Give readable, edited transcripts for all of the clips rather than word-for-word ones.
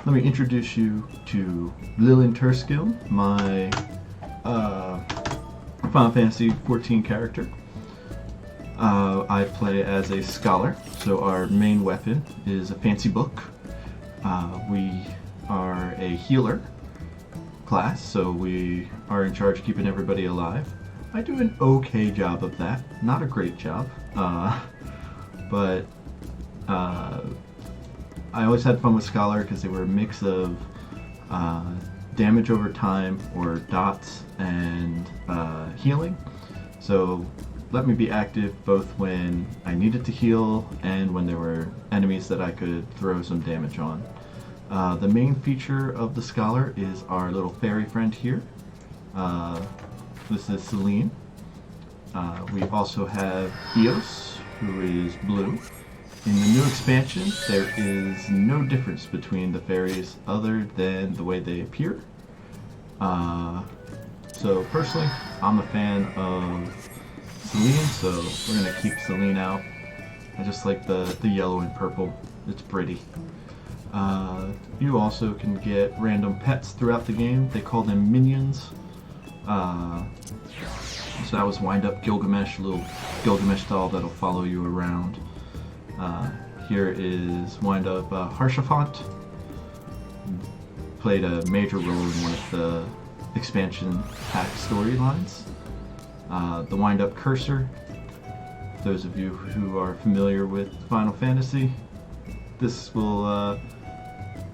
let me introduce you to Lillian Turskill, my Final Fantasy XIV character. I play as a scholar, so our main weapon is a fancy book. We are a healer class, so we are in charge of keeping everybody alive. I do an okay job of that, not a great job, but I always had fun with Scholar because they were a mix of damage over time, or dots, and healing. So let me be active both when I needed to heal and when there were enemies that I could throw some damage on. The main feature of the Scholar is our little fairy friend here. This is Celine. We also have Eos, who is blue. In the new expansion, there is no difference between the fairies other than the way they appear. So personally, I'm a fan of Celine, so we're going to keep Celine out. I just like the yellow and purple. It's pretty. You also can get random pets throughout the game. They call them minions. So that was Wind Up Gilgamesh, a little Gilgamesh doll that'll follow you around. Here is Wind Up Harshafant. Played a major role in one of the expansion pack storylines. The Wind Up Cursor. Those of you who are familiar with Final Fantasy, this will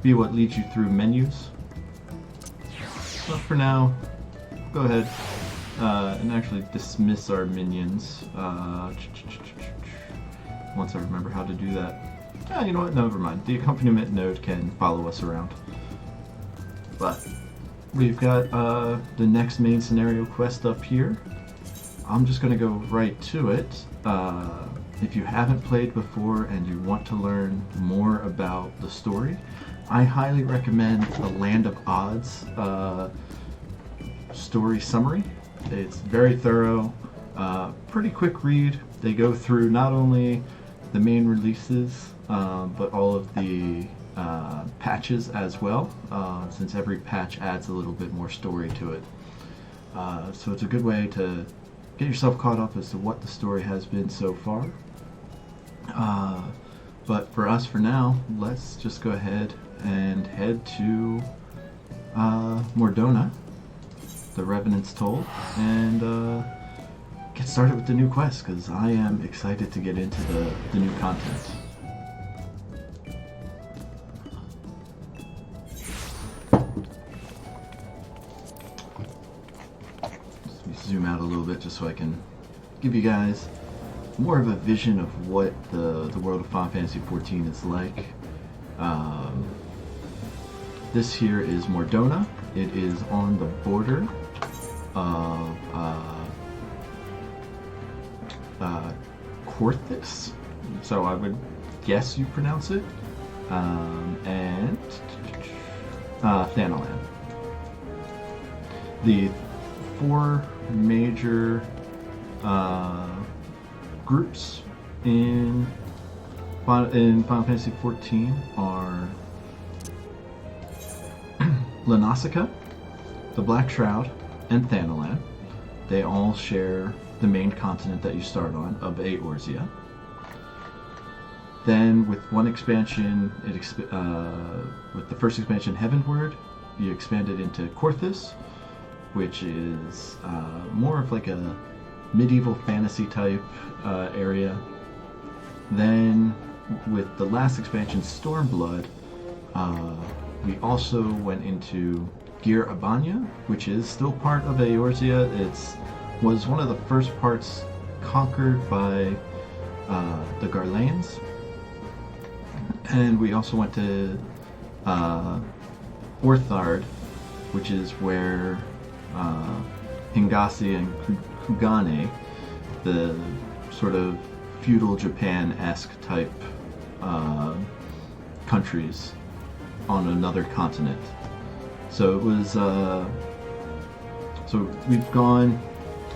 be what leads you through menus. But for now, go ahead and actually dismiss our minions. Once I remember how to do that. You know what? Never mind. The accompaniment node can follow us around. But we've got the next main scenario quest up here. I'm just going to go right to it. If you haven't played before and you want to learn more about the story, I highly recommend the Land of Odds story summary. It's very thorough, pretty quick read. They go through not only the main releases, but all of the patches as well, since every patch adds a little bit more story to it. So it's a good way to get yourself caught up as to what the story has been so far. But for us, for now, let's just go ahead and head to Mordona, the Revenant's Toll, and get started with the new quest, because I am excited to get into the new content. Let me zoom out a little bit just so I can give you guys more of a vision of what the world of Final Fantasy XIV is like. This here is Mordona. It is on the border of Quarthus, so I would guess you pronounce it, and Thanalan. The four major groups in Final Fantasy XIV are Lanasica, the Black Shroud, and Thanalan. They all share the main continent that you start on, of Eorzea. Then with one expansion, with the first expansion, Heavenward, you expanded into Quarthus, which is more of like a medieval fantasy type area. Then with the last expansion, Stormblood, we also went into Gir Abanya, which is still part of Eorzea. It was one of the first parts conquered by the Garleans. And we also went to Orthard, which is where Hingasi and Kugane, the sort of feudal Japan-esque type countries on another continent. So it was, so we've gone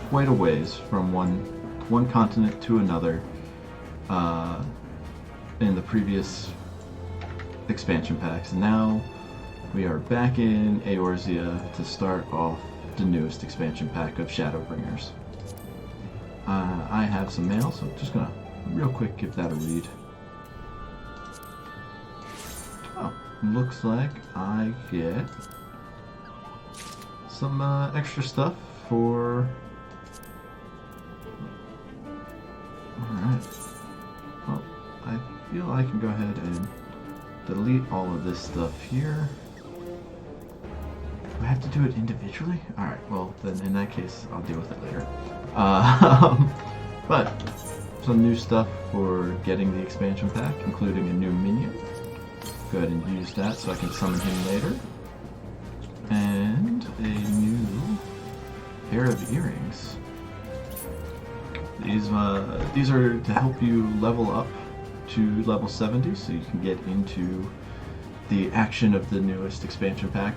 quite a ways from one continent to another in the previous expansion packs. And now We are back in Eorzea to start off the newest expansion pack of Shadowbringers. I have some mail, so I'm just gonna real quick give that a read. Oh, looks like I get some extra stuff for... Alright. Well, I feel I can go ahead and delete all of this stuff here. Do I have to do it individually? Alright, well, then in that case, I'll deal with it later. But, some new stuff for getting the expansion pack, including a new minion. Go ahead and use that so I can summon him later. And a new pair of earrings. These are to help you level up to level 70 so you can get into the action of the newest expansion pack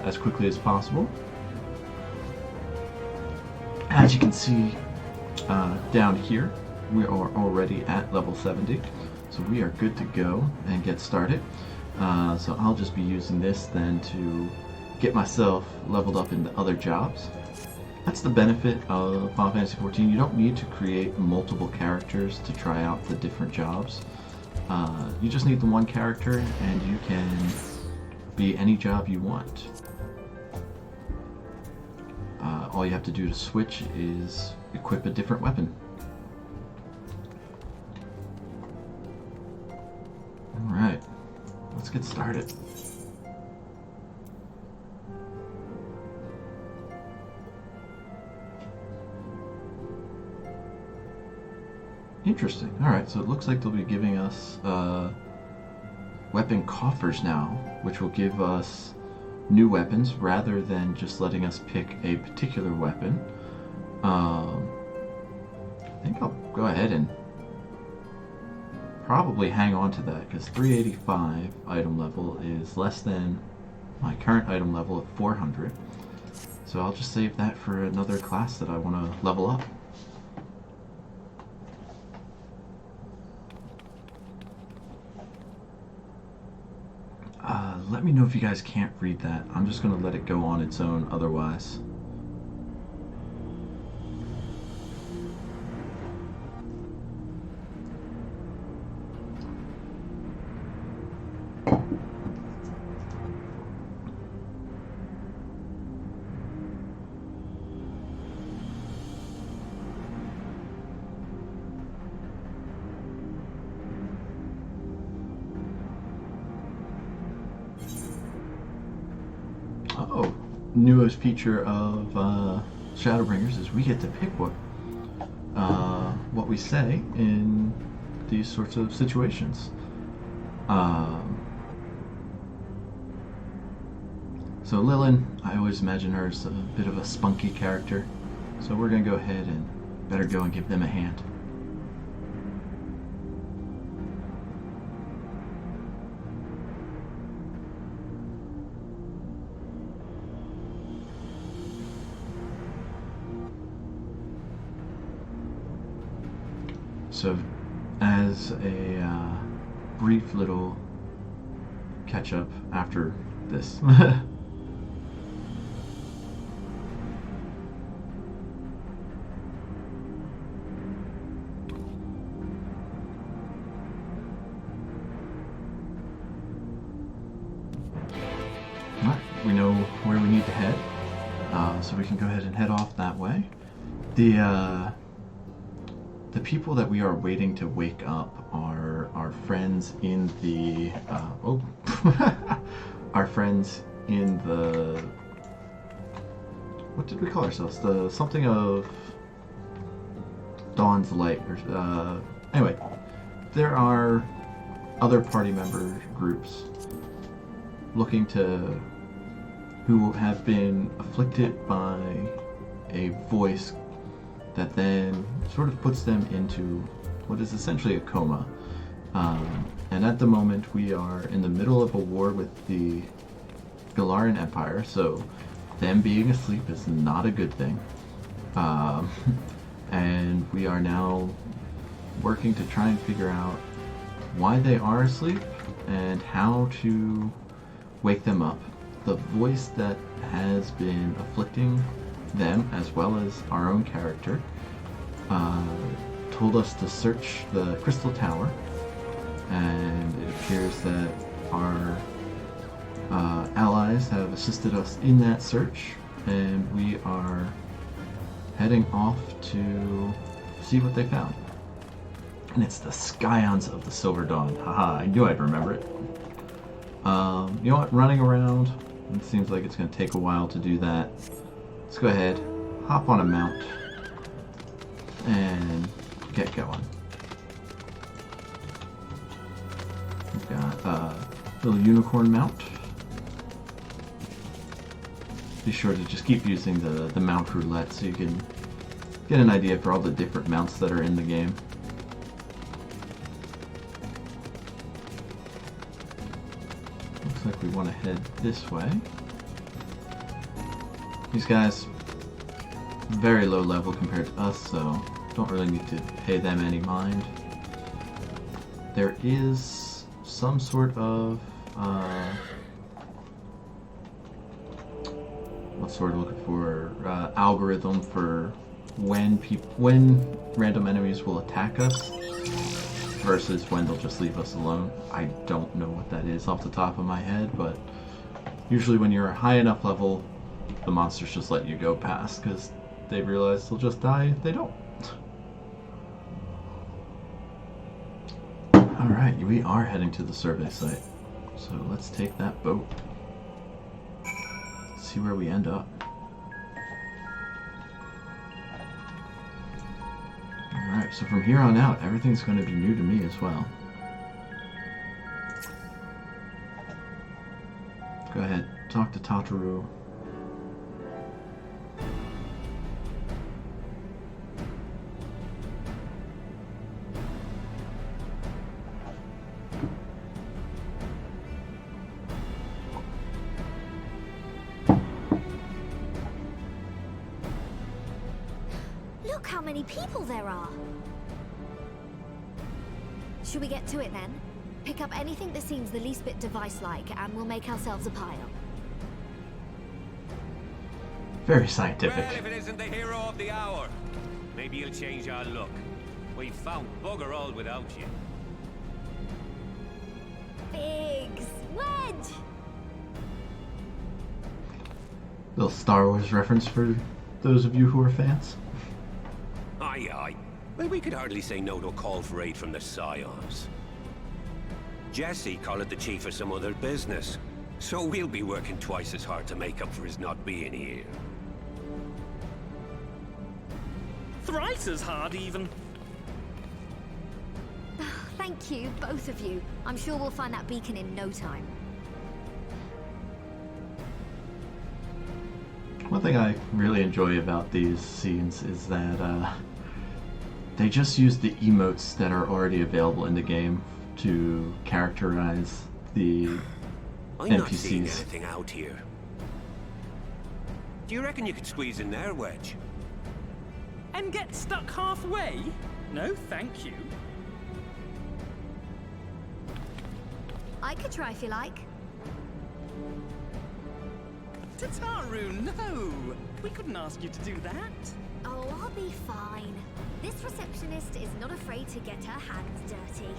as quickly as possible. As you can see down here, we are already at level 70, so we are good to go and get started. So I'll just be using this then to get myself leveled up into other jobs. That's the benefit of Final Fantasy XIV. You don't need to create multiple characters to try out the different jobs. You just need the one character and you can be any job you want. All you have to do to switch is equip a different weapon. Alright, let's get started. Interesting. Alright, so it looks like they'll be giving us weapon coffers now, which will give us new weapons rather than just letting us pick a particular weapon. I think I'll go ahead and probably hang on to that because 385 item level is less than my current item level of 400. So I'll just save that for another class that I want to level up. Let me know if you guys can't read that. I'm just going to let it go on its own otherwise. Oh, newest feature of Shadowbringers is we get to pick what we say in these sorts of situations. So Lilin, I always imagine her as a bit of a spunky character, so we're gonna go ahead and better go and give them a hand. So, as a brief little catch-up after this. Alright, we know where we need to head, so we can go ahead and head off that way. The people that we are waiting to wake up are our friends in the our friends in the, what did we call ourselves? The something of Dawn's Light. Or anyway, there are other party member groups looking to, who have been afflicted by a voice that then sort of puts them into what is essentially a coma. And at the moment we are in the middle of a war with the Galaran Empire, so them being asleep is not a good thing. And we are now working to try and figure out why they are asleep and how to wake them up. The voice that has been afflicting them, as well as our own character, told us to search the Crystal Tower, and it appears that our allies have assisted us in that search, and we are heading off to see what they found. And it's the Scions of the Silver Dawn. Haha, I knew I'd remember it. You know what? Running around, it seems like it's going to take a while to do that. Let's go ahead, hop on a mount, and get going. We've got a little unicorn mount. Be sure to just keep using the mount roulette so you can get an idea for all the different mounts that are in the game. Looks like we want to head this way. These guys, very low level compared to us, so don't really need to pay them any mind. There is some sort of looking for algorithm for when random enemies will attack us versus when they'll just leave us alone. I don't know what that is off the top of my head, but usually when you're a high enough level, the monsters just let you go past because they realize they'll just die if they don't. Alright, we are heading to the survey site, so let's take that boat. See where we end up. Alright, so from here on out, everything's going to be new to me as well. Go ahead, talk to Tataru. Look how many people there are! Should we get to it then? Pick up anything that seems the least bit device-like, and we'll make ourselves a pile. Very scientific. Well, if it isn't the hero of the hour, maybe you'll change our look. We've found bugger all without you. Biggs! Wedge! Little Star Wars reference for those of you who are fans. Aye, aye. Well, we could hardly say no to a call for aid from the Scions. Jesse called the chief for some other business, so we'll be working twice as hard to make up for his not being here. Thrice as hard, even. Thank you, both of you. I'm sure we'll find that beacon in no time. One thing I really enjoy about these scenes is that they just use the emotes that are already available in the game to characterize the I'm not seeing NPCs. anything out here. Do you reckon you could squeeze in there, Wedge? And get stuck halfway? No, thank you. I could try if you like. Tataru, no! We couldn't ask you to do that. Oh, I'll be fine. This receptionist is not afraid to get her hands dirty.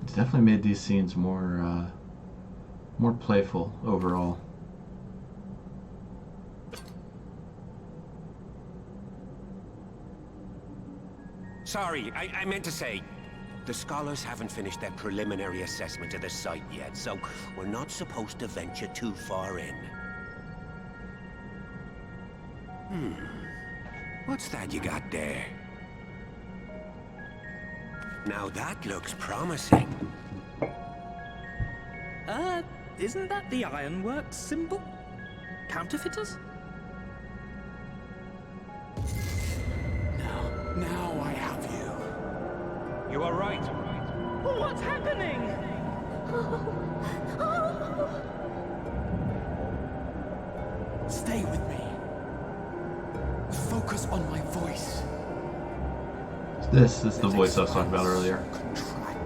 It's definitely made these scenes more playful overall. Sorry, I meant to say, the scholars haven't finished their preliminary assessment of the site yet, so we're not supposed to venture too far in. What's that you got there? Now that looks promising. Isn't that the Ironworks symbol? Counterfeiters? Now I have you. You are right. What's happening? Stay with me. Focus on my voice. This is the voice I was talking about earlier. Contract.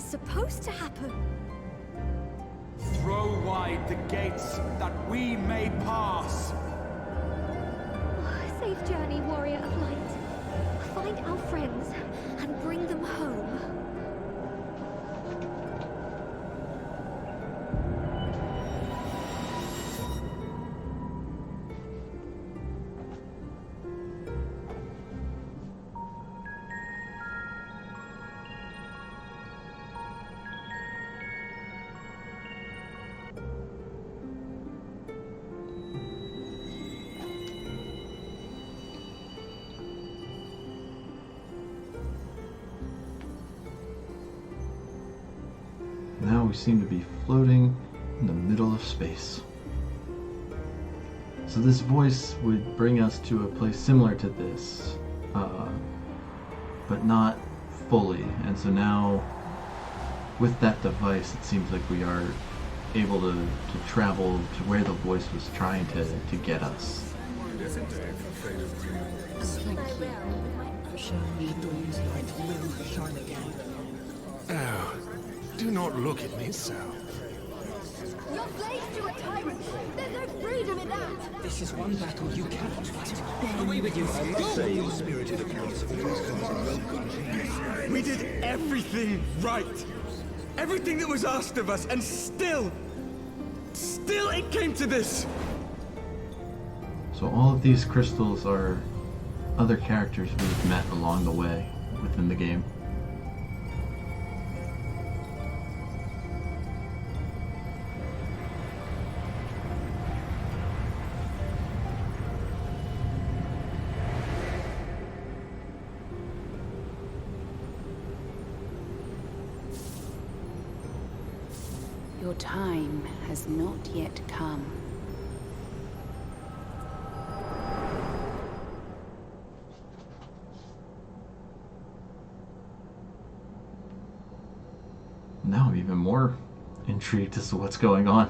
supposed to happen? Throw wide the gates that we may pass. Safe journey, warrior of light. Find our friends and bring them home. Now we seem to be floating in the middle of space. So this voice would bring us to a place similar to this, but not fully. And so now, with that device, it seems like we are able to travel to where the voice was trying to get us. Oh, do not look at me so. You're slaves to a tyrant. There's no freedom in that. This is one battle you cannot fight. Away with you. Say your spirited appearance always comes in welcome. We did everything right. Everything that was asked of us, and still it came to this. So all of these crystals are other characters we've met along the way within the game. Your time has not yet come. Now I'm even more intrigued as to what's going on.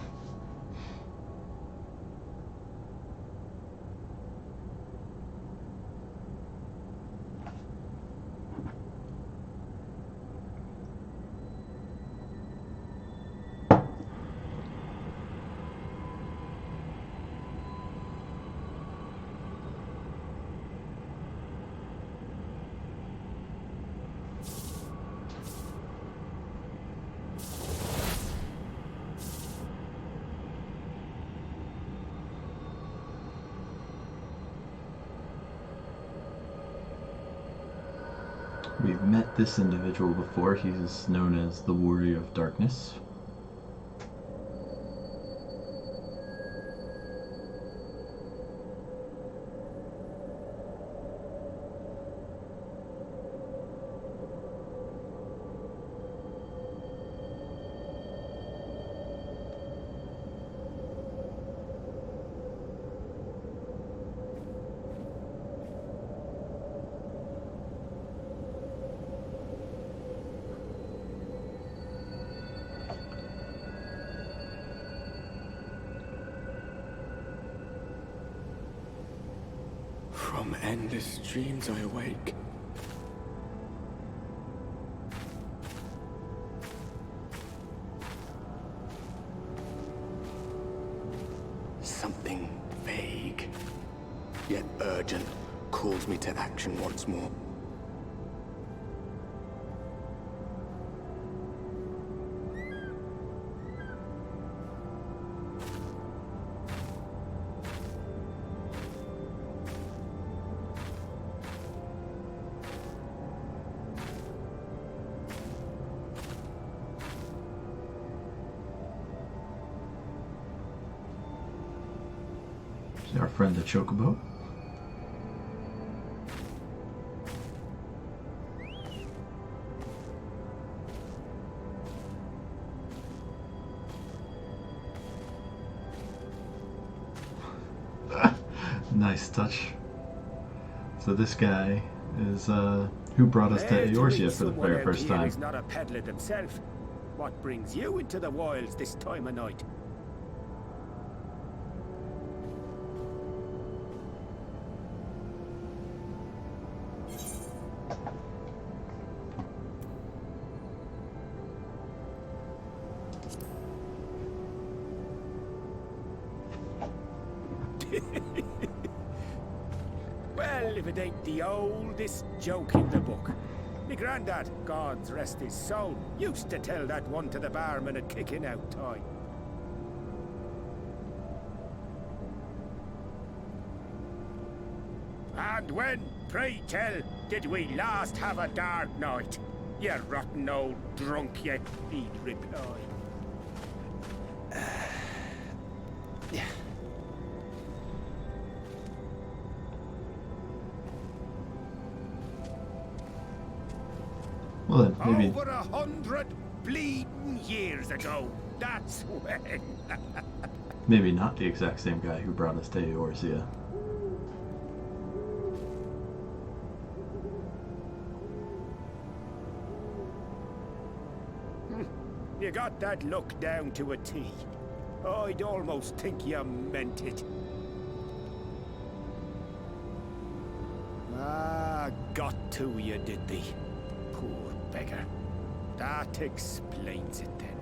We've met this individual before. He's known as the Warrior of Darkness. From endless dreams I awake. Something vague, yet urgent, calls me to action once more. See our friend the Chocobo. Nice touch. So this guy is who brought us to Eorzea for the very first time. He's not a peddler himself. What brings you into the wilds this time of night? Well, if it ain't the oldest joke in the book. Me granddad, God rest his soul, used to tell that one to the barman at kicking out time. And when, pray tell, did we last have a dark night? You rotten old drunk, you, he'd reply. Yeah. Well, then, maybe. Over 100 bleeding years ago, that's when. Maybe not the exact same guy who brought us to Eorzea. You got that look down to a T. I'd almost think you meant it. Ah, got to you, did they? Poor beggar. That explains it then.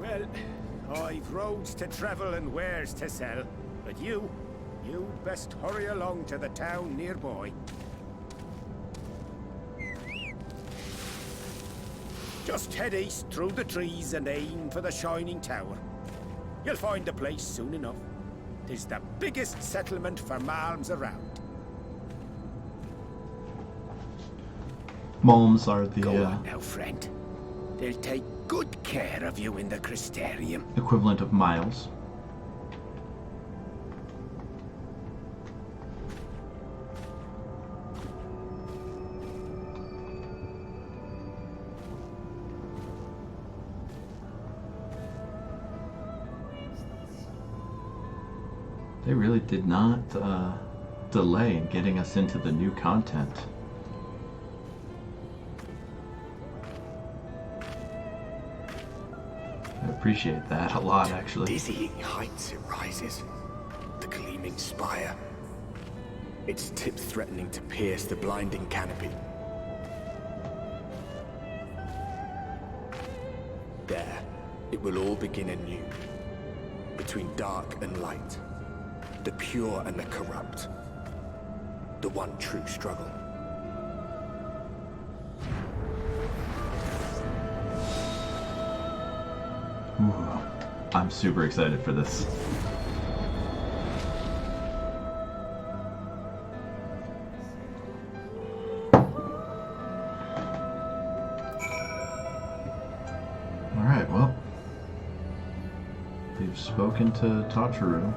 Well, I've roads to travel and wares to sell, but you'd best hurry along to the town nearby. Just head east through the trees and aim for the Shining Tower. You'll find the place soon enough. 'Tis the biggest settlement for malms around. Malms are the Go on now, friend. They'll take good care of you in the Crystarium. equivalent of miles. They really did not delay in getting us into the new content. I appreciate that a lot, actually. Dizzying heights it rises. The gleaming spire. Its tip threatening to pierce the blinding canopy. There, it will all begin anew. Between dark and light. The pure and the corrupt. The one true struggle. Ooh, I'm super excited for this. Alright, well. We've spoken to Tachiru.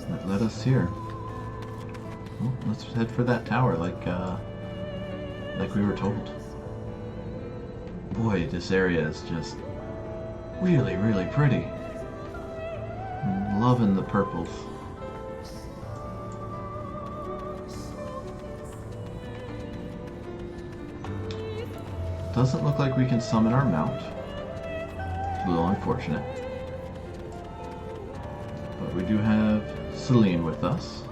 That led us here. Well, let's head for that tower like we were told. Boy, this area is just really, really pretty. I'm loving the purples. Doesn't look like we can summon our mount. A little unfortunate. But we do have Celine with us.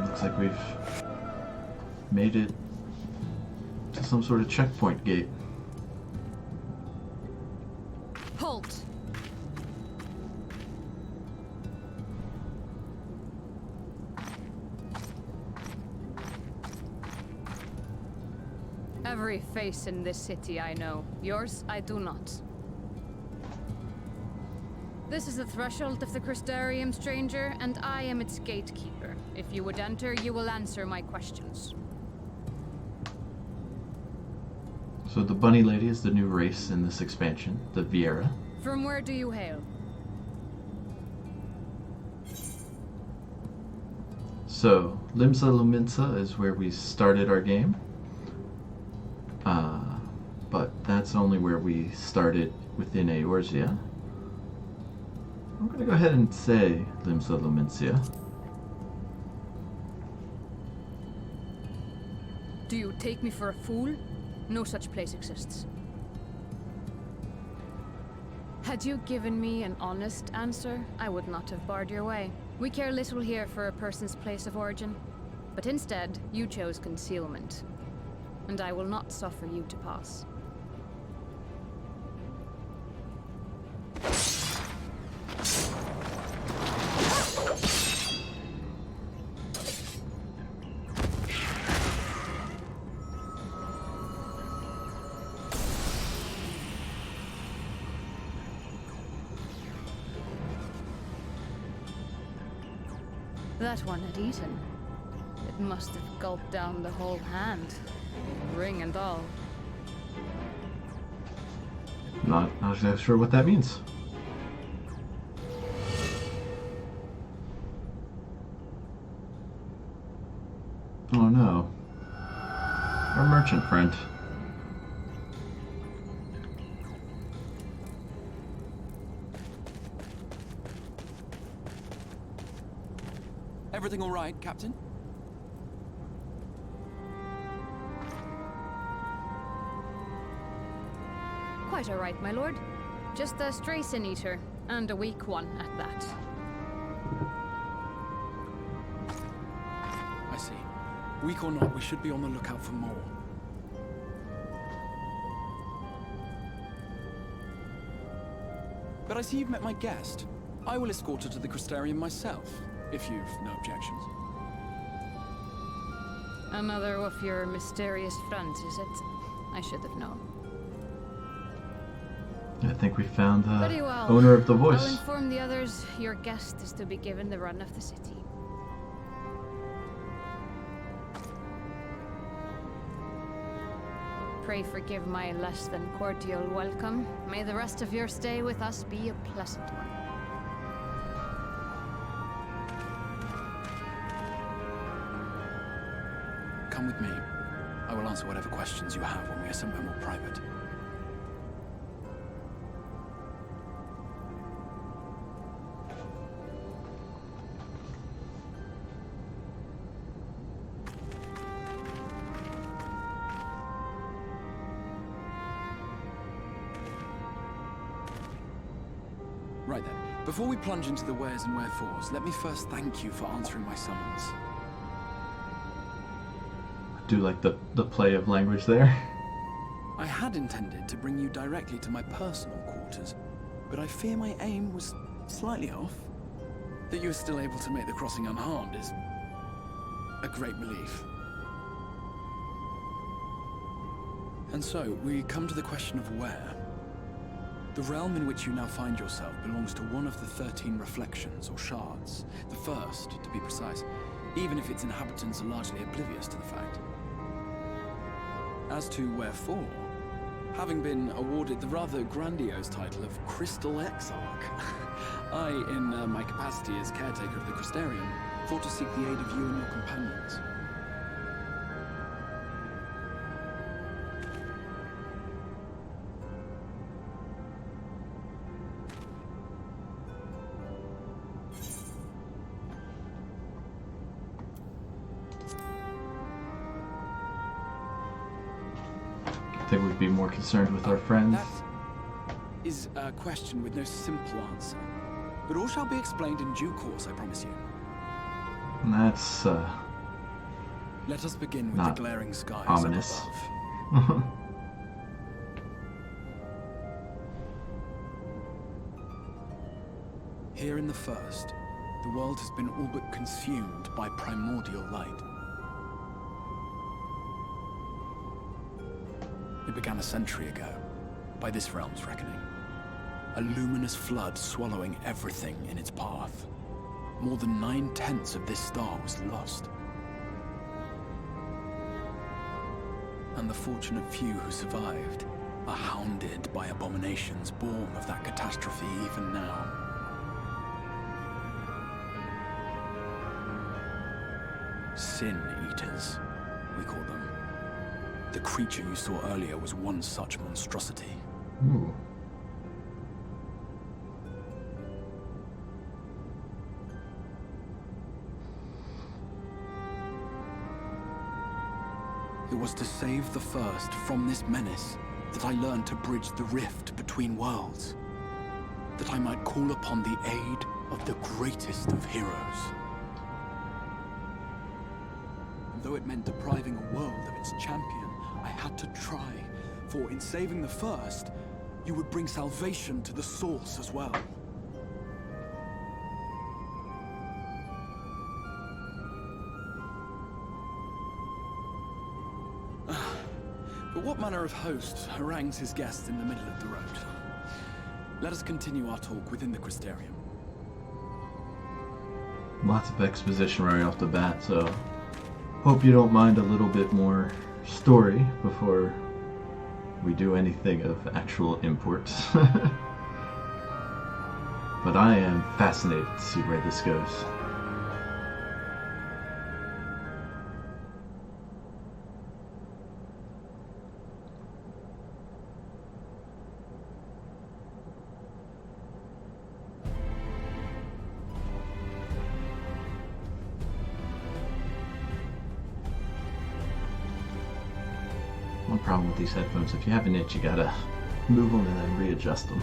Looks like we've made it to some sort of checkpoint gate. Halt! Every face in this city I know. Yours, I do not. This is the threshold of the Crystarium, stranger, and I am its gatekeeper. If you would enter, you will answer my questions. So the bunny lady is the new race in this expansion, the Viera. From where do you hail? So, Limsa Luminsa is where we started our game. But that's only where we started within Eorzea. I'm going to go ahead and say Limsa Luminsia. Do you take me for a fool? No such place exists. Had you given me an honest answer, I would not have barred your way. We care little here for a person's place of origin. But instead, you chose concealment. And I will not suffer you to pass. That one had eaten. It must have gulped down the whole hand. Ring and all. Not exactly sure what that means. Oh no. Our merchant friend. Everything all right, Captain? Quite all right, my lord. Just a stray sin eater, and a weak one at that. I see. Weak or not, we should be on the lookout for more. But I see you've met my guest. I will escort her to the Crystarium myself, if you've no objections. Another of your mysterious friends, is it? I should have known. I think we found the Very well. owner of the I'll voice. inform the others your guest is to be given the run of the city. Pray forgive my less than cordial welcome. May the rest of your stay with us be a pleasant one. Come with me. I will answer whatever questions you have when we are somewhere more private. Right then. Before we plunge into the wheres and wherefores, let me first thank you for answering my summons. Do like the play of language there. I had intended to bring you directly to my personal quarters, but I fear my aim was slightly off. That you were still able to make the crossing unharmed is a great relief. And so, we come to the question of where. The realm in which you now find yourself belongs to one of the 13 reflections, or shards. The first, to be precise, even if its inhabitants are largely oblivious to the fact. As to wherefore, having been awarded the rather grandiose title of Crystal Exarch, I, in my capacity as caretaker of the Crystarium, thought to seek the aid of you and your companions. I think we'd be more concerned with our friends. That is a question with no simple answer. But all shall be explained in due course, I promise you. And that's Let us begin with not the glaring skies ominous. up above. Here in the first, the world has been all but consumed by primordial light. It began a century ago, by this realm's reckoning. A luminous flood swallowing everything in its path. More than 9/10 of this star was lost. And the fortunate few who survived are hounded by abominations born of that catastrophe even now. Sin Eaters, we call them. The creature you saw earlier was one such monstrosity. Ooh. It was to save the first from this menace that I learned to bridge the rift between worlds. that I might call upon the aid of the greatest of heroes. And though it meant depriving a world of its champion, I had to try, for in saving the first, you would bring salvation to the source as well. But what manner of host harangues his guests in the middle of the road? Let us continue our talk within the Crystarium. Lots of exposition right off the bat, so hope you don't mind a little bit more story before we do anything of actual import. But I am fascinated to see where this goes. One problem with these headphones, if you have an itch, you gotta move them and then readjust them.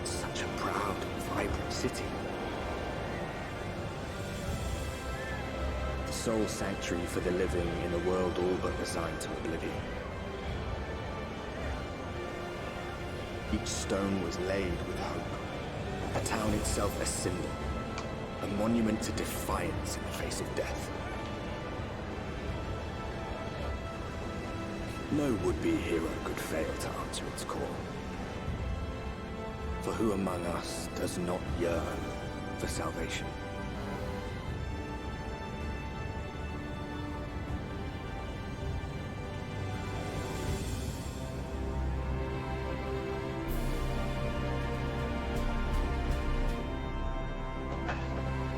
Such a proud, vibrant city. The sole sanctuary for the living in a world all but resigned to oblivion. Each stone was laid with hope. A town itself a symbol. A monument to defiance in the face of death. No would-be hero could fail to answer its call. For who among us does not yearn for salvation?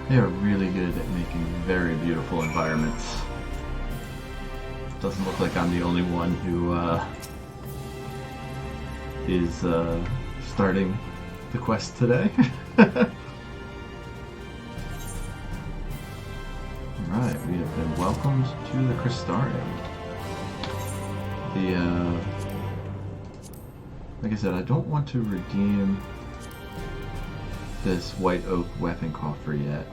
They are really good at making very beautiful environments. Doesn't look like I'm the only one who is starting the quest today. Alright, we have been welcomed to the Crystarium. Like I said, I don't want to redeem this white oak weapon coffer yet.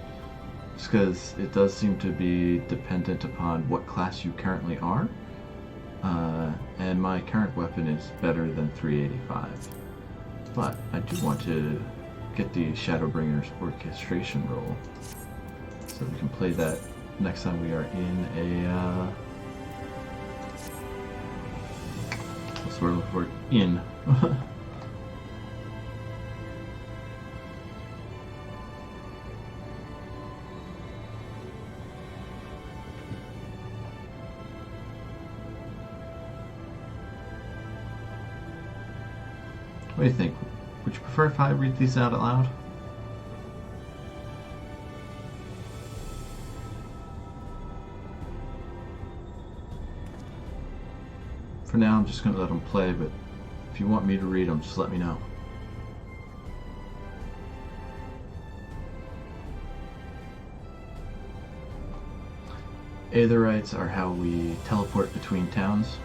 Just because it does seem to be dependent upon what class you currently are. And my current weapon is better than 385. But I do want to get the Shadowbringers orchestration roll. So we can play that next time we are in a... what's the word I'm looking for? In. What do you think? Would you prefer if I read these out aloud? For now, I'm just going to let them play, but if you want me to read them, just let me know. Aetherites are how we teleport between towns.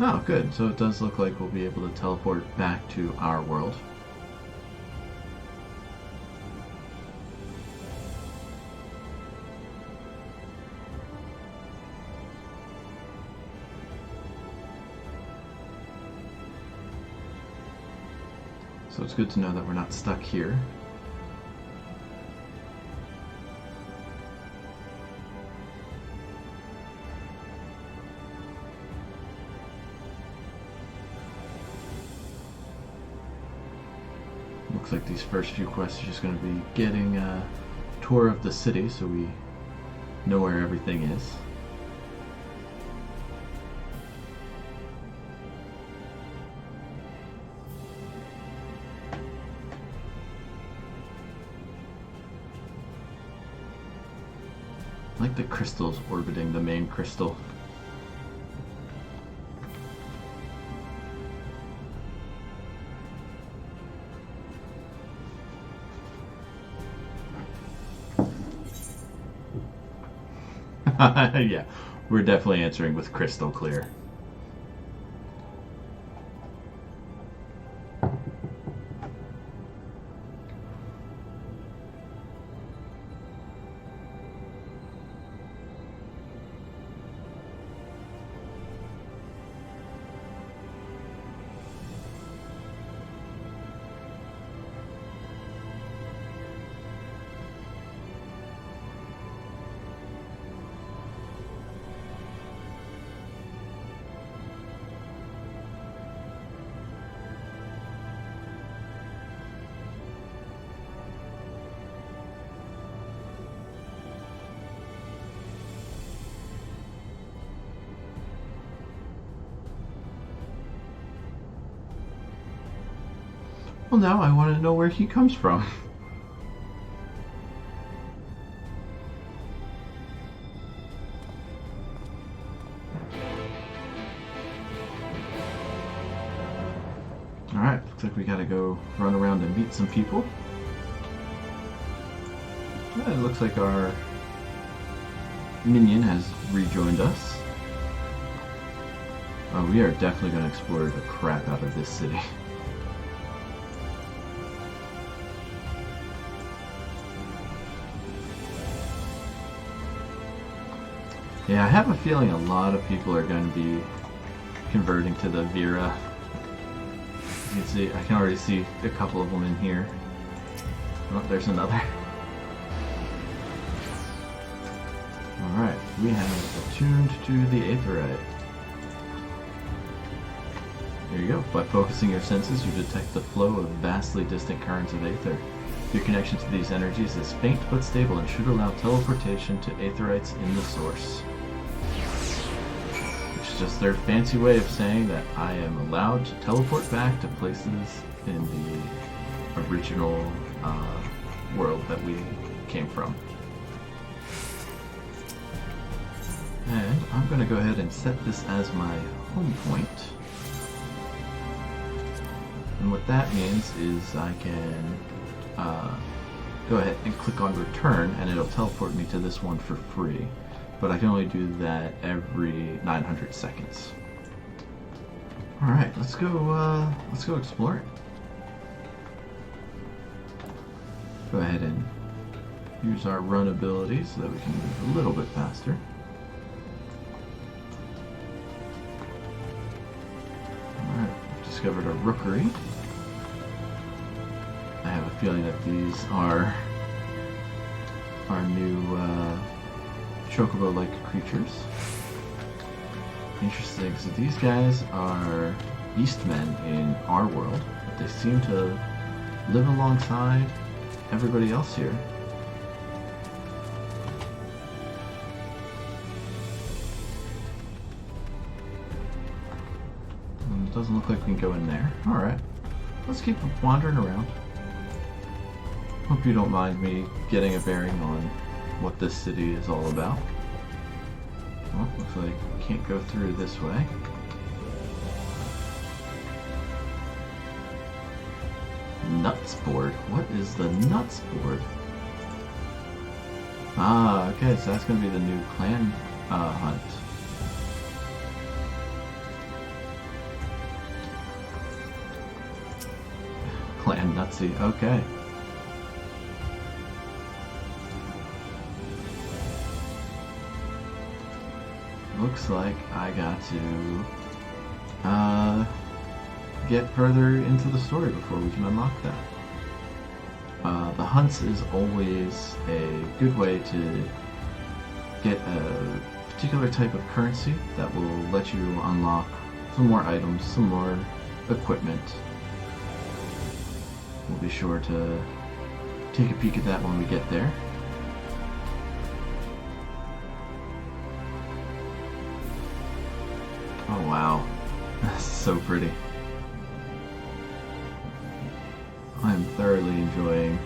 Oh, good. So it does look like we'll be able to teleport back to our world. So it's good to know that we're not stuck here. Looks like these first few quests are just going to be getting a tour of the city so we know where everything is. I like the crystals orbiting the main crystal. Yeah, we're definitely answering with crystal clear. Well, now I want to know where he comes from. Alright, looks like we gotta go run around and meet some people. It looks like our minion has rejoined us. Oh, we are definitely going to explore the crap out of this city. Yeah, I have a feeling a lot of people are going to be converting to the Vera. You can see, I can already see a couple of them in here. Oh, there's another. Alright, we have attuned to the Aetherite. There you go. By focusing your senses, you detect the flow of vastly distant currents of Aether. Your connection to these energies is faint but stable and should allow teleportation to Aetherites in the source. Which is just their fancy way of saying that I am allowed to teleport back to places in the original world that we came from. And I'm going to go ahead and set this as my home point. And what that means is I can go ahead and click on return and it'll teleport me to this one for free. But I can only do that every 900 seconds. Alright, let's go explore it. Go ahead and use our run ability so that we can move a little bit faster. Alright, discovered a rookery. I have a feeling that these are our new chocobo-like creatures. Interesting, so these guys are beastmen in our world, but they seem to live alongside everybody else here. It doesn't look like we can go in there. Alright, let's keep wandering around. Hope you don't mind me getting a bearing on what this city is all about. Well, looks like we can't go through this way. Nuts board? What is the nuts board? Ah, okay, so that's going to be the new clan hunt. Clan Nutsy, okay. Looks like I got to get further into the story before we can unlock that. The hunts is always a good way to get a particular type of currency that will let you unlock some more items, some more equipment. We'll be sure to take a peek at that when we get there. Oh wow, that's so pretty. I am thoroughly enjoying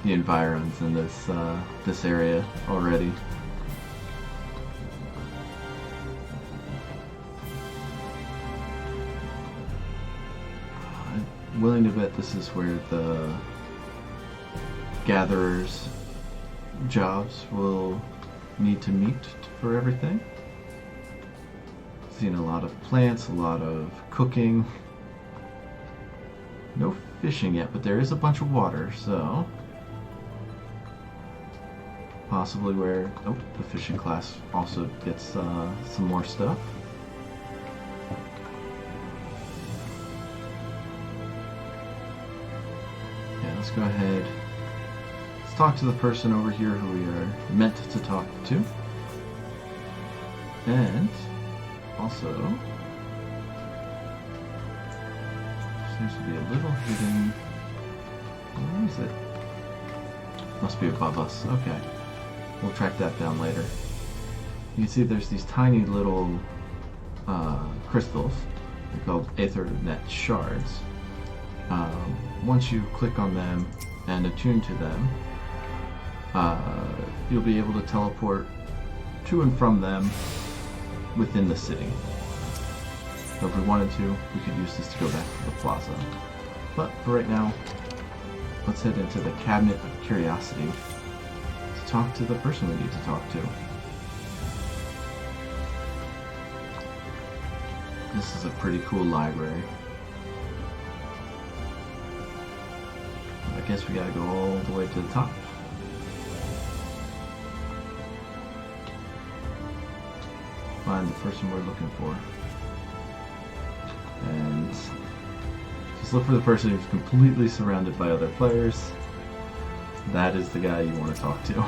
the environs in this area already. I'm willing to bet this is where the gatherers' jobs will need to meet for everything. Seen a lot of plants, a lot of cooking. No fishing yet, but there is a bunch of water, so possibly where the fishing class also gets some more stuff. Yeah, let's go ahead. Let's talk to the person over here who we are meant to talk to. And also, seems to be a little hidden. Where is it? Must be above us. Okay. We'll track that down later. You can see there's these tiny little crystals. They're called Aethernet shards. Once you click on them and attune to them, you'll be able to teleport to and from them within the city. So if we wanted to, we could use this to go back to the plaza. But for right now, let's head into the Cabinet of Curiosity to talk to the person we need to talk to. This is a pretty cool library. I guess we gotta go all the way to the top. Find the person we're looking for. And just look for the person who's completely surrounded by other players. That is the guy you want to talk to.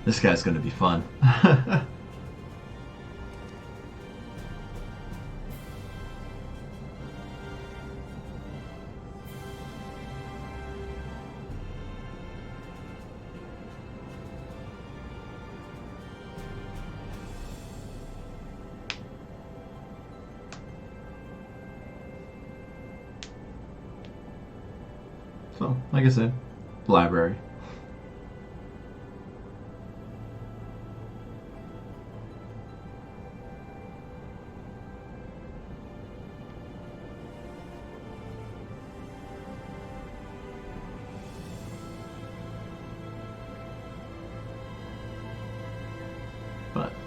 This guy's going to be fun. So, like I said, library.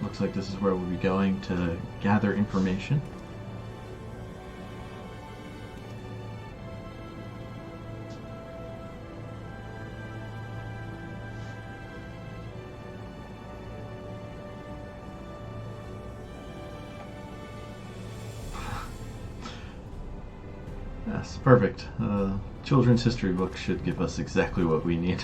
Looks like this is where we'll be going to gather information. Yes, perfect. Children's history book should give us exactly what we need.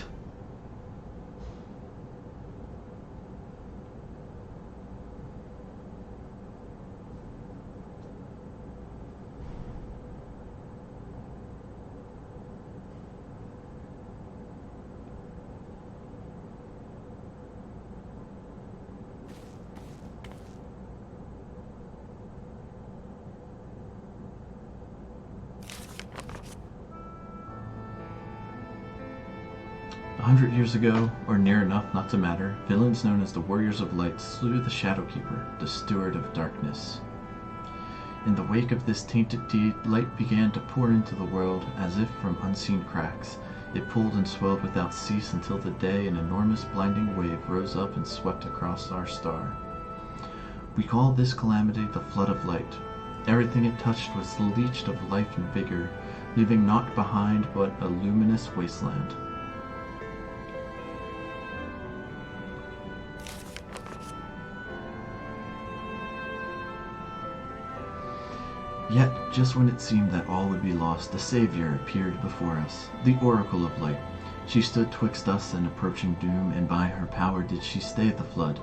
A 100 years ago, or near enough not to matter, villains known as the Warriors of Light slew the Shadowkeeper, the Steward of Darkness. In the wake of this tainted deed, light began to pour into the world as if from unseen cracks. It pulled and swelled without cease until the day an enormous blinding wave rose up and swept across our star. We call this calamity the Flood of Light. Everything it touched was leached of life and vigor, leaving naught behind but a luminous wasteland. Yet, just when it seemed that all would be lost, the Savior appeared before us, the Oracle of Light. She stood twixt us and approaching doom, and by her power did she stay the flood.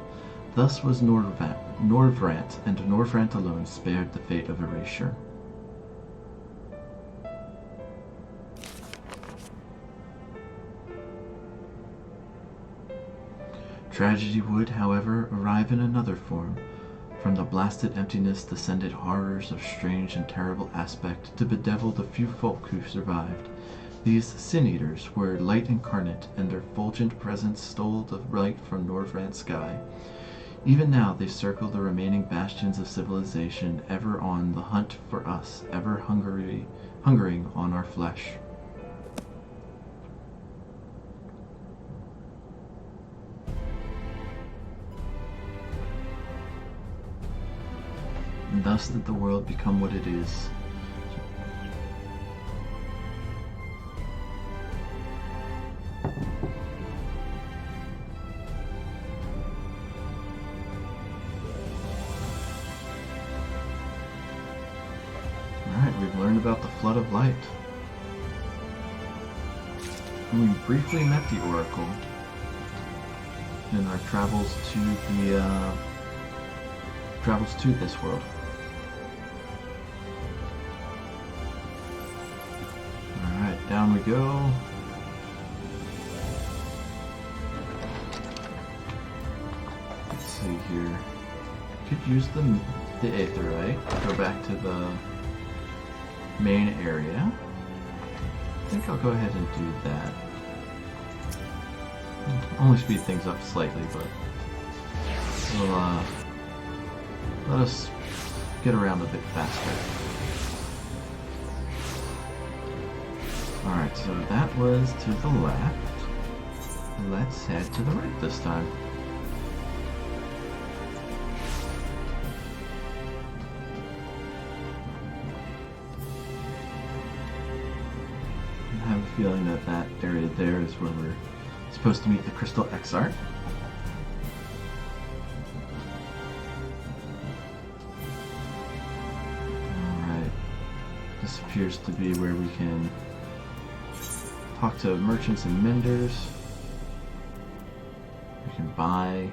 Thus was Norvrant, and Norvrant alone spared the fate of erasure. Tragedy would, however, arrive in another form. From the blasted emptiness descended horrors of strange and terrible aspect to bedevil the few folk who survived. These sin-eaters were light incarnate, and their fulgent presence stole the light from Norvrant's sky. Even now they circle the remaining bastions of civilization, ever on the hunt for us, ever hungering on our flesh. And thus did the world become what it is. Alright, we've learned about the Flood of Light. And we briefly met the Oracle in our travels to this world. Alright, down we go. Let's see here. Could use the Aetherite. Go back to the main area. I think I'll go ahead and do that. Only speed things up slightly, but it'll let us get around a bit faster. Alright, so that was to the left. Let's head to the right this time. I have a feeling that that area there is where we're supposed to meet the Crystal Exarch. Alright. This appears to be where we can talk to merchants and menders. We can buy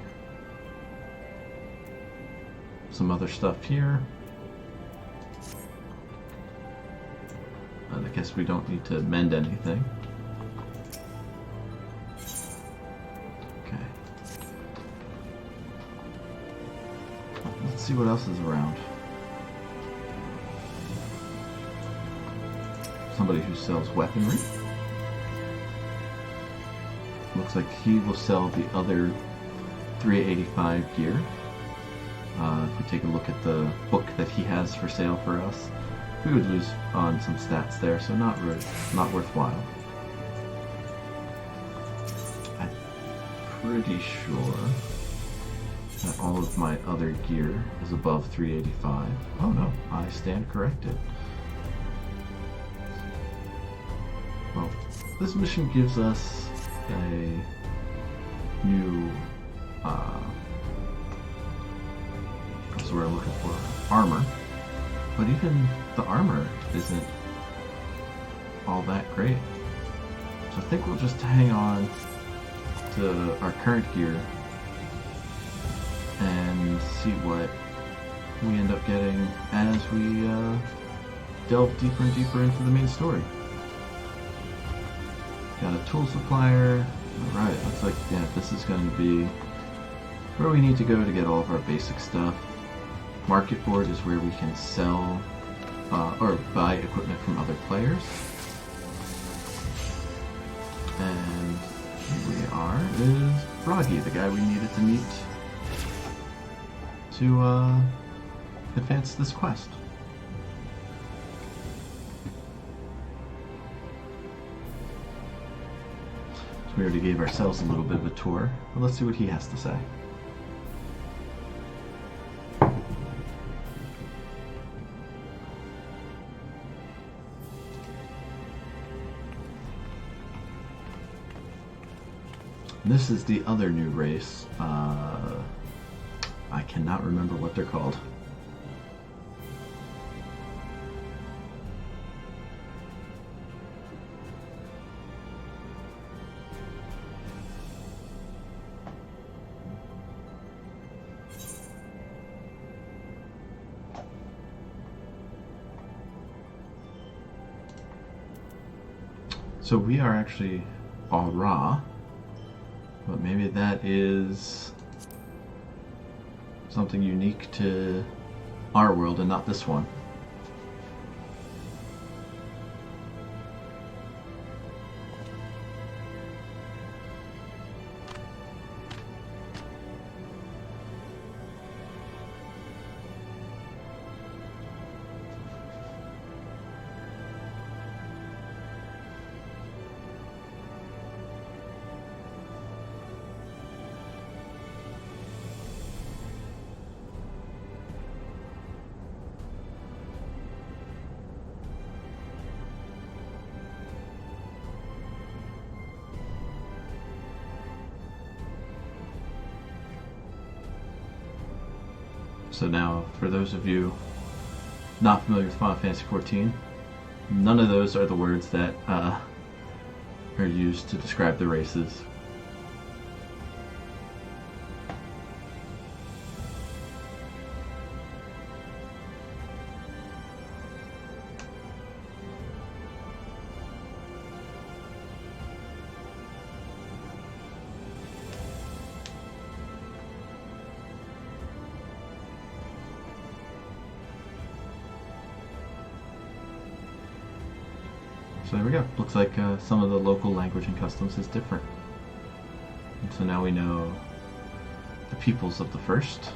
some other stuff here. I guess we don't need to mend anything. Okay. Let's see what else is around. Somebody who sells weaponry. Looks like he will sell the other 385 gear. If we take a look at the book that he has for sale for us, we would lose on some stats there, so not worthwhile. I'm pretty sure that all of my other gear is above 385. Oh no, I stand corrected. Well, this mission gives us a new, that's what we're looking for, armor. But even the armor isn't all that great. So I think we'll just hang on to our current gear and see what we end up getting as we delve deeper and deeper into the main story. Got a tool supplier. Alright, looks like, yeah, this is going to be where we need to go to get all of our basic stuff. Market board is where we can sell or buy equipment from other players. And here we are is Froggy, the guy we needed to meet to advance this quest. So we already gave ourselves a little bit of a tour, but let's see what he has to say. This is the other new race. I cannot remember what they're called. So we are actually Aura, but maybe that is something unique to our world and not this one. So now, for those of you not familiar with Final Fantasy XIV, none of those are the words that are used to describe the races. So there we go. Looks like some of the local language and customs is different. And so now we know the peoples of the first.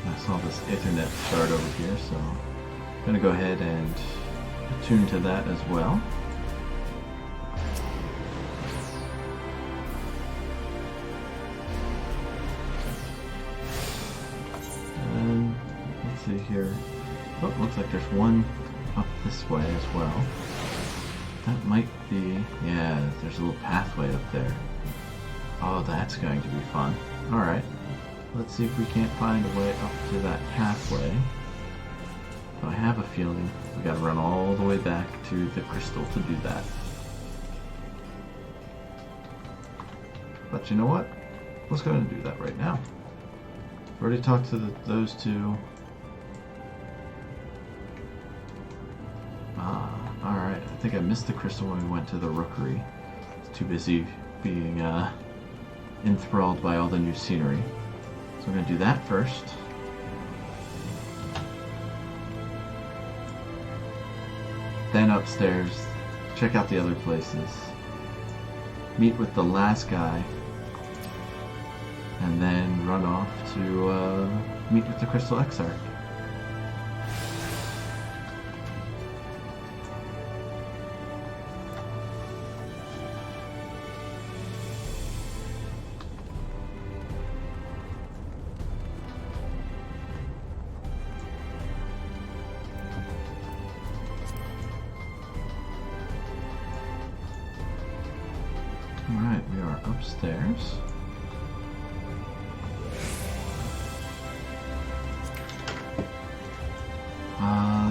I saw this Ethernet start over here, so I'm going to go ahead and attune to that as well. See here. Oh, looks like there's one up this way as well. That might be... yeah, there's a little pathway up there. Oh, that's going to be fun. Alright. Let's see if we can't find a way up to that pathway. So I have a feeling we gotta run all the way back to the crystal to do that. But you know what? Let's go ahead and do that right now. I've already talked to those two. Alright, I think I missed the crystal when we went to the rookery. I was too busy being enthralled by all the new scenery. So we're going to do that first. Then upstairs, check out the other places. Meet with the last guy. And then run off to meet with the Crystal Exarch. Alright, we are upstairs.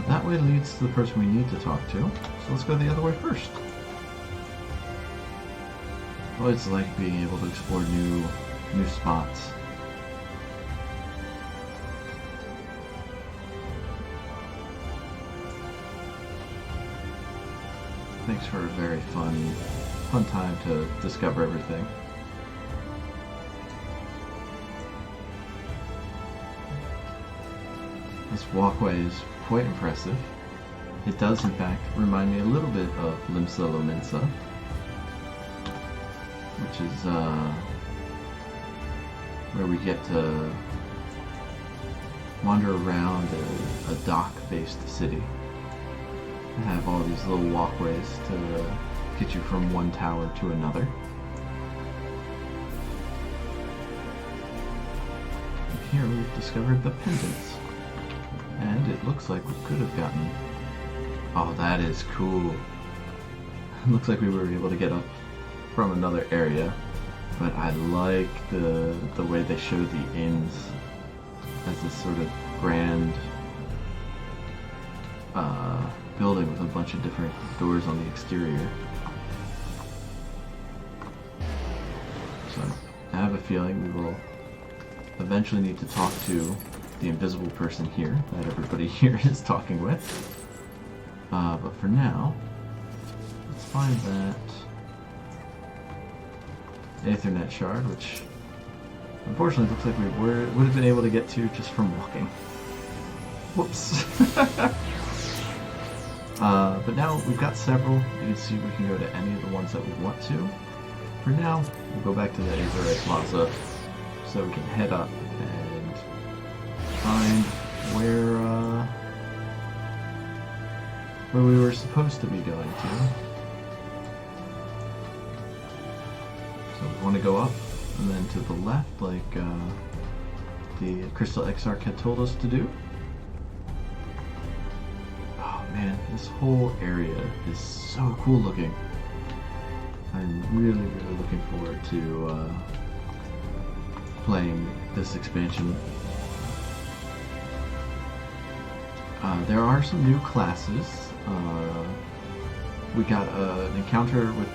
That way leads to the person we need to talk to. So let's go the other way first. I always like being able to explore new spots. Makes for a very fun time to discover everything. This walkway is quite impressive. It does in fact remind me a little bit of Limsa Lominsa, which is where we get to wander around a dock-based city and have all these little walkways to get you from one tower to another. And here we've discovered the pendants. And it looks like we could have gotten... oh, that is cool. It looks like we were able to get up from another area. But I like the way they showed the inns as this sort of grand building with a bunch of different doors on the exterior. So I have a feeling we will eventually need to talk to the invisible person here that everybody here is talking with. But for now, let's find that Aethernet shard, which unfortunately looks like we would have been able to get to just from walking. Whoops. But now we've got several. You can see we can go to any of the ones that we want to. For now, we'll go back to the Azurite Plaza so we can head up and find where we were supposed to be going to. So we want to go up and then to the left like the Crystal Exarch had told us to do. Oh man, this whole area is so cool looking. I'm really looking forward to playing this expansion. There are some new classes. We got an encounter with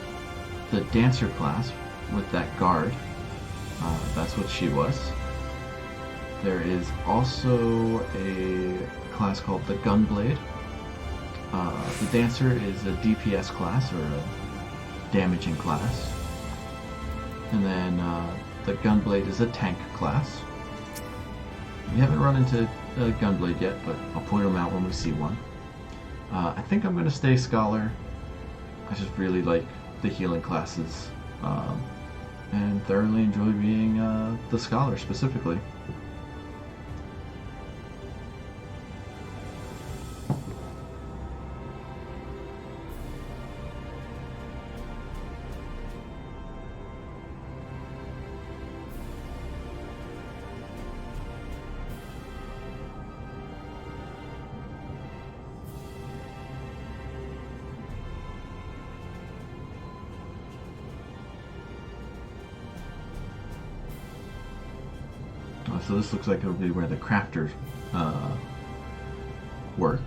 the Dancer class with that guard. That's what she was. There is also a class called the Gunblade. The Dancer is a DPS class, or a damaging class. And then the Gunblade is a tank class. We haven't run into a Gunblade yet, but I'll point them out when we see one. I think I'm going to stay Scholar. I just really like the healing classes. And thoroughly enjoy being the Scholar specifically. So this looks like it'll be where the crafters work.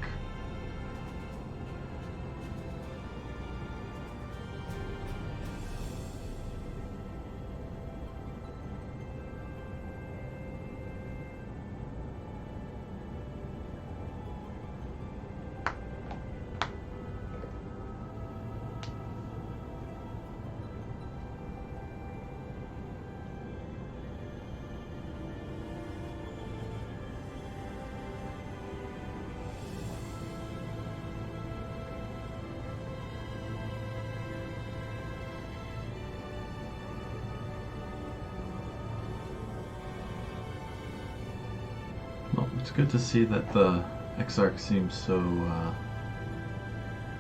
It's good to see that the Exarch seems so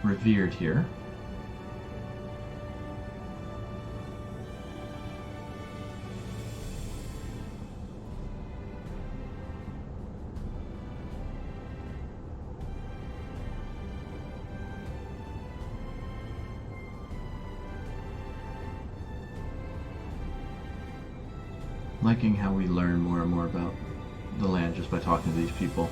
revered here. Liking how we learn more and more about the land just by talking to these people.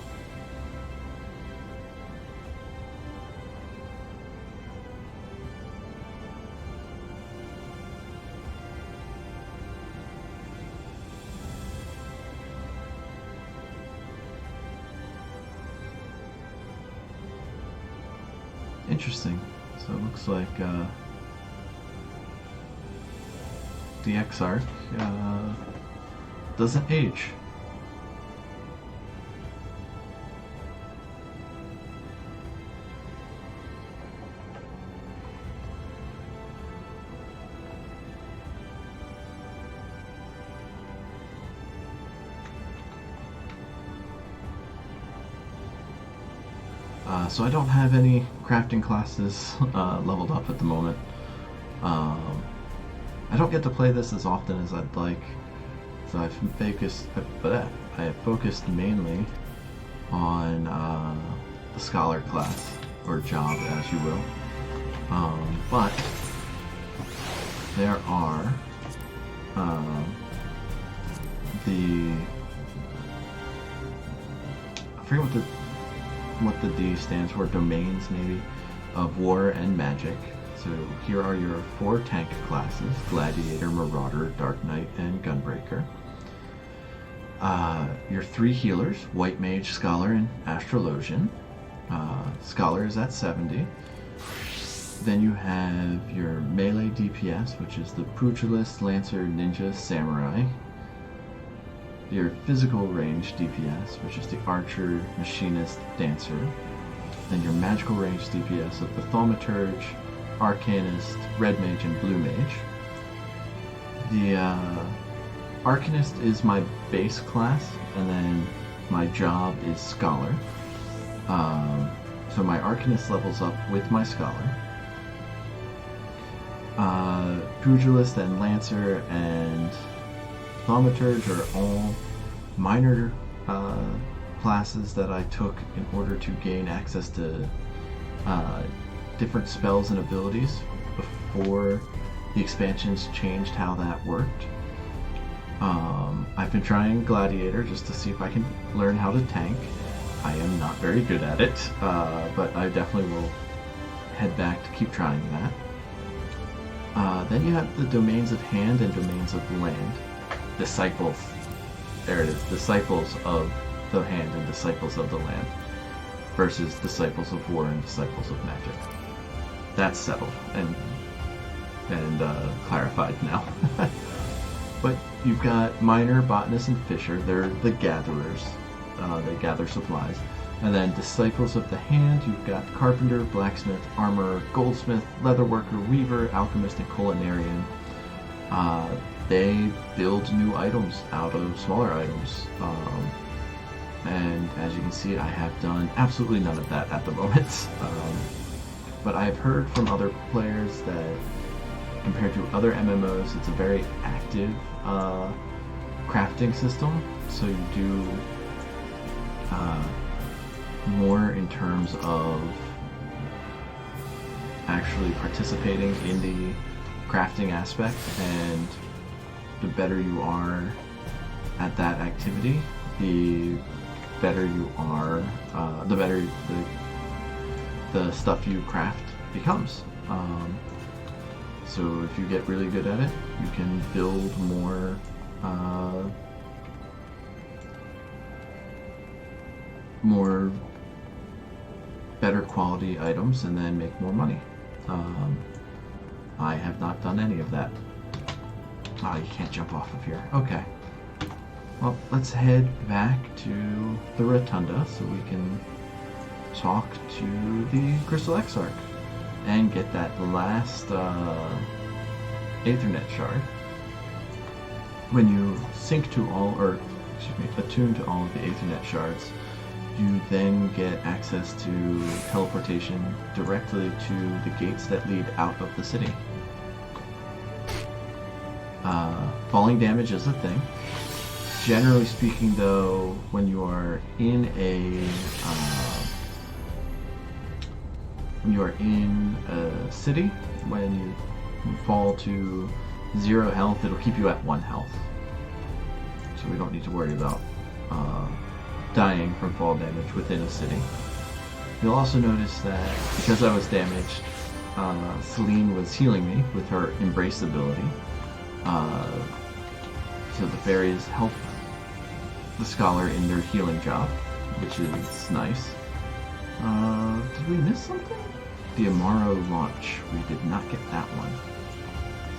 Interesting. So it looks like the Exarch doesn't age. So I don't have any crafting classes leveled up at the moment. I don't get to play this as often as I'd like, so I have focused mainly on the Scholar class, or job as you will. But there are I forget what the D stands for, domains maybe, of War and Magic. So here are your 4 tank classes: Gladiator, Marauder, Dark Knight, and Gunbreaker. Your 3 healers, White Mage, Scholar, and Astrologian. Scholar is at 70. Then you have your melee DPS, which is the Pugilist, Lancer, Ninja, Samurai. Your physical range DPS, which is the Archer, Machinist, Dancer. Then your magical range DPS of the Thaumaturge, Arcanist, Red Mage, and Blue Mage. The Arcanist is my base class, and then my job is Scholar. So my Arcanist levels up with my Scholar. Pugilist and Lancer and Thaumaturge are all minor classes that I took in order to gain access to different spells and abilities before the expansions changed how that worked. I've been trying Gladiator just to see if I can learn how to tank. I am not very good at it, but I definitely will head back to keep trying that. Then you have the Domains of Hand and Domains of Land. Disciples. There it is. Disciples of the Hand and Disciples of the Land. Versus Disciples of War and Disciples of Magic. That's settled and clarified now. But you've got Miner, Botanist, and Fisher. They're the gatherers. They gather supplies. And then Disciples of the Hand, you've got Carpenter, Blacksmith, Armorer, Goldsmith, Leatherworker, Weaver, Alchemist, and Culinarian. They build new items out of smaller items. And as you can see, I have done absolutely none of that at the moment. But I've heard from other players that compared to other MMOs, it's a very active crafting system. So you do more in terms of actually participating in the crafting aspect, and the better you are at that activity, the better you are, the better the stuff you craft becomes. So if you get really good at it, you can build more better quality items and then make more money. I have not done any of that. Oh, you can't jump off of here. Okay. Well, let's head back to the Rotunda so we can talk to the Crystal Exarch and get that last Aethernet shard. When you sync to all, or excuse me, attune to all of the Aethernet shards, you then get access to teleportation directly to the gates that lead out of the city. Falling damage is a thing. Generally speaking, though, when you are in a city, when you fall to 0 health, it'll keep you at 1 health. So we don't need to worry about dying from fall damage within a city. You'll also notice that because I was damaged, Celine was healing me with her Embrace ability. So the fairies help the Scholar in their healing job, which is nice. Did we miss something? The Amaro launch. We did not get that one.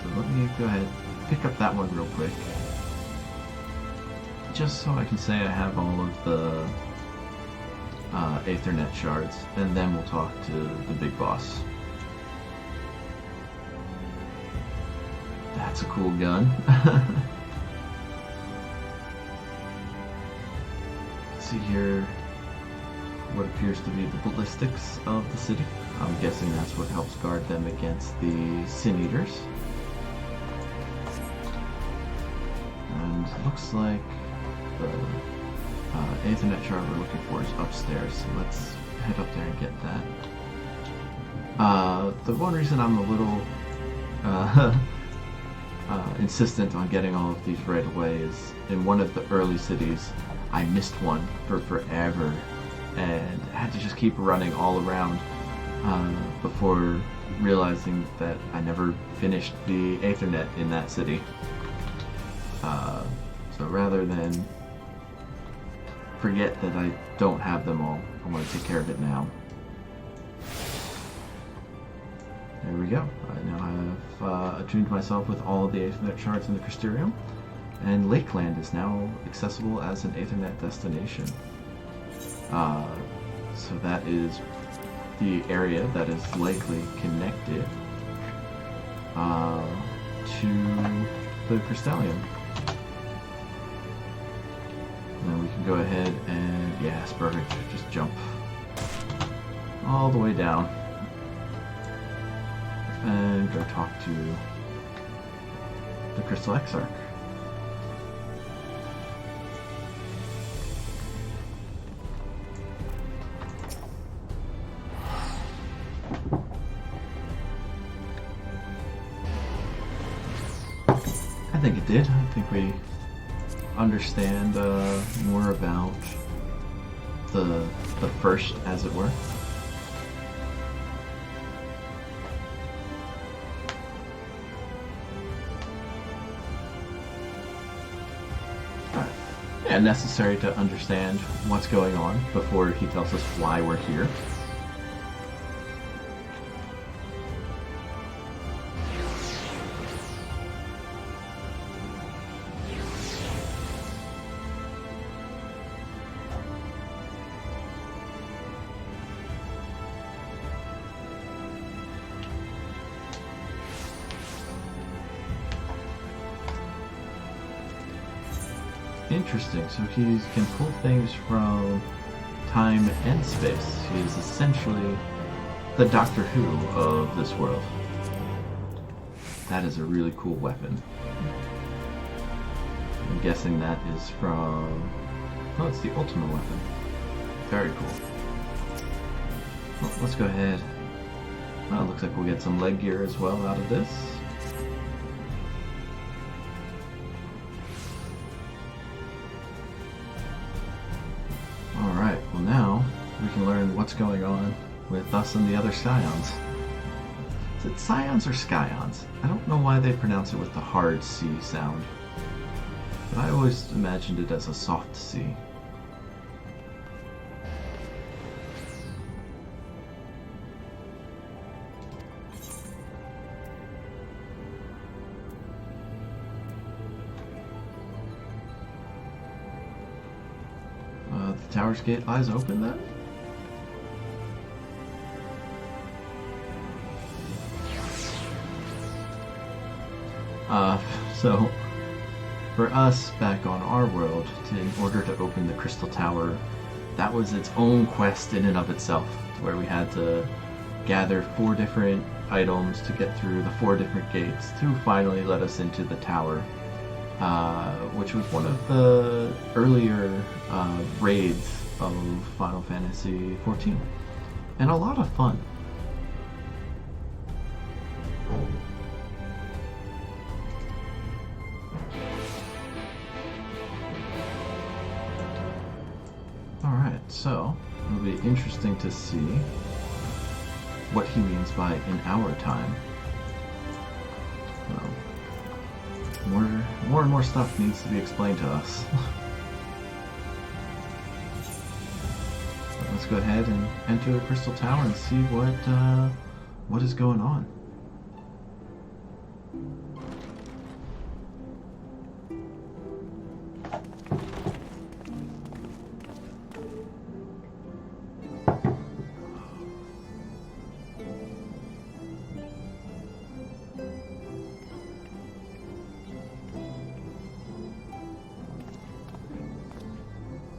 So let me go ahead and pick up that one real quick. Just so I can say I have all of the Aethernet shards, and then we'll talk to the big boss. That's a cool gun. See here what appears to be the ballistics of the city. I'm guessing that's what helps guard them against the Sin Eaters. And it looks like the Aethernet shard we're looking for is upstairs, so let's head up there and get that. The one reason I'm a little insistent on getting all of these right away is in one of the early cities I missed one for forever and had to just keep running all around before realizing that I never finished the Aethernet in that city. So rather than forget that I don't have them all. I want to take care of it now. There we go. I now have attuned myself with all of the Aethernet shards in the Crystarium, and Lakeland is now accessible as an Aethernet destination. So that is the area that is likely connected to the Crystallium. And then we can go ahead and, yes, perfect, just jump all the way down and go talk to the Crystal Exarch. I think it did. I think we understand more about the first, as it were. Yeah, necessary to understand what's going on before he tells us why we're here. Interesting, so he can pull things from time and space. He is essentially the Doctor Who of this world. That is a really cool weapon. I'm guessing that is from... oh, it's the Ultima weapon. Very cool. Well, let's go ahead. Well, it looks like we'll get some leg gear as well out of this. Alright, well now we can learn what's going on with us and the other Scions. Is it Scions or Scions? I don't know why they pronounce it with the hard C sound, but I always imagined it as a soft C. The tower's gate lies open then? So for us back on our world, in order to open the Crystal Tower, that was its own quest in and of itself, where we had to gather 4 different items to get through the 4 different gates to finally let us into the tower. Which was one of the earlier raids of Final Fantasy XIV, and a lot of fun. Alright, so it'll be interesting to see what he means by in our time. More and more stuff needs to be explained to us. Let's go ahead and enter the Crystal Tower and see what is going on.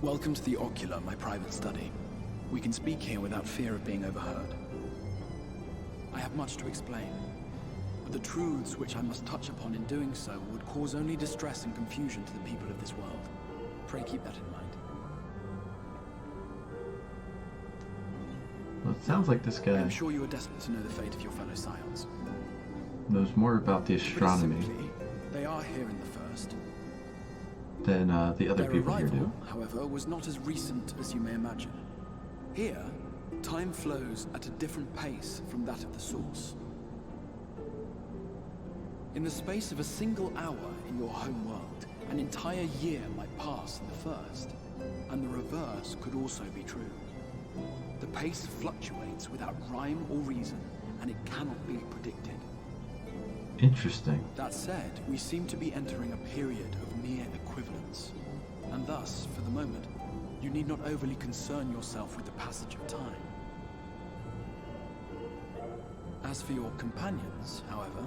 Welcome to the Ocular, my private study. We can speak here without fear of being overheard. I have much to explain, but the truths which I must touch upon in doing so would cause only distress and confusion to the people of this world. Pray keep that in mind. Well, it sounds like this guy... I'm sure you are desperate to know the fate of your fellow Scions. Knows more about the astronomy Simply, they are here in the first. Than the other Their people arrival, here do. however, was not as recent as you may imagine. Here, time flows at a different pace from that of the source. In the space of a single hour in your home world, an entire year might pass in the first. and the reverse could also be true. The pace fluctuates without rhyme or reason, and it cannot be predicted. Interesting. That said, we seem to be entering a period of near equivalence, and thus, for the moment, you need not overly concern yourself with the passage of time. As for your companions, however,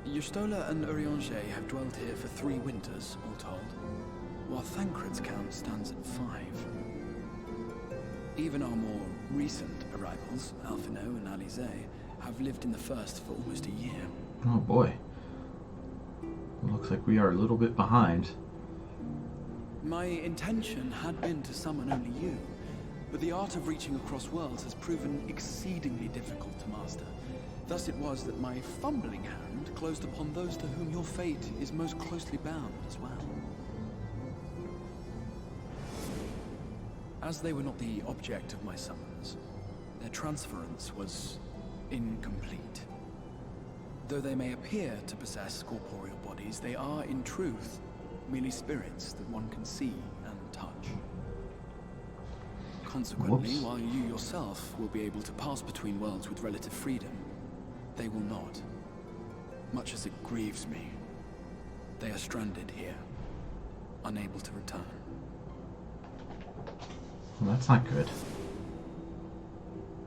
Y'shtola and Urianger have dwelled here for 3 winters, all told, while Thancred's count stands at 5. Even our more recent arrivals, Alphino and Alize, have lived in the first for almost a year. Oh boy. It looks like we are a little bit behind. My intention had been to summon only you, but the art of reaching across worlds has proven exceedingly difficult to master. Thus it was that my fumbling hand closed upon those to whom your fate is most closely bound as well. As they were not the object of my summons, their transference was incomplete. Though they may appear to possess corporeal bodies, they are, in truth, merely spirits that one can see and touch. Consequently, Whoops. while you yourself will be able to pass between worlds with relative freedom, they will not. Much as it grieves me, they are stranded here, unable to return. Well, that's not good.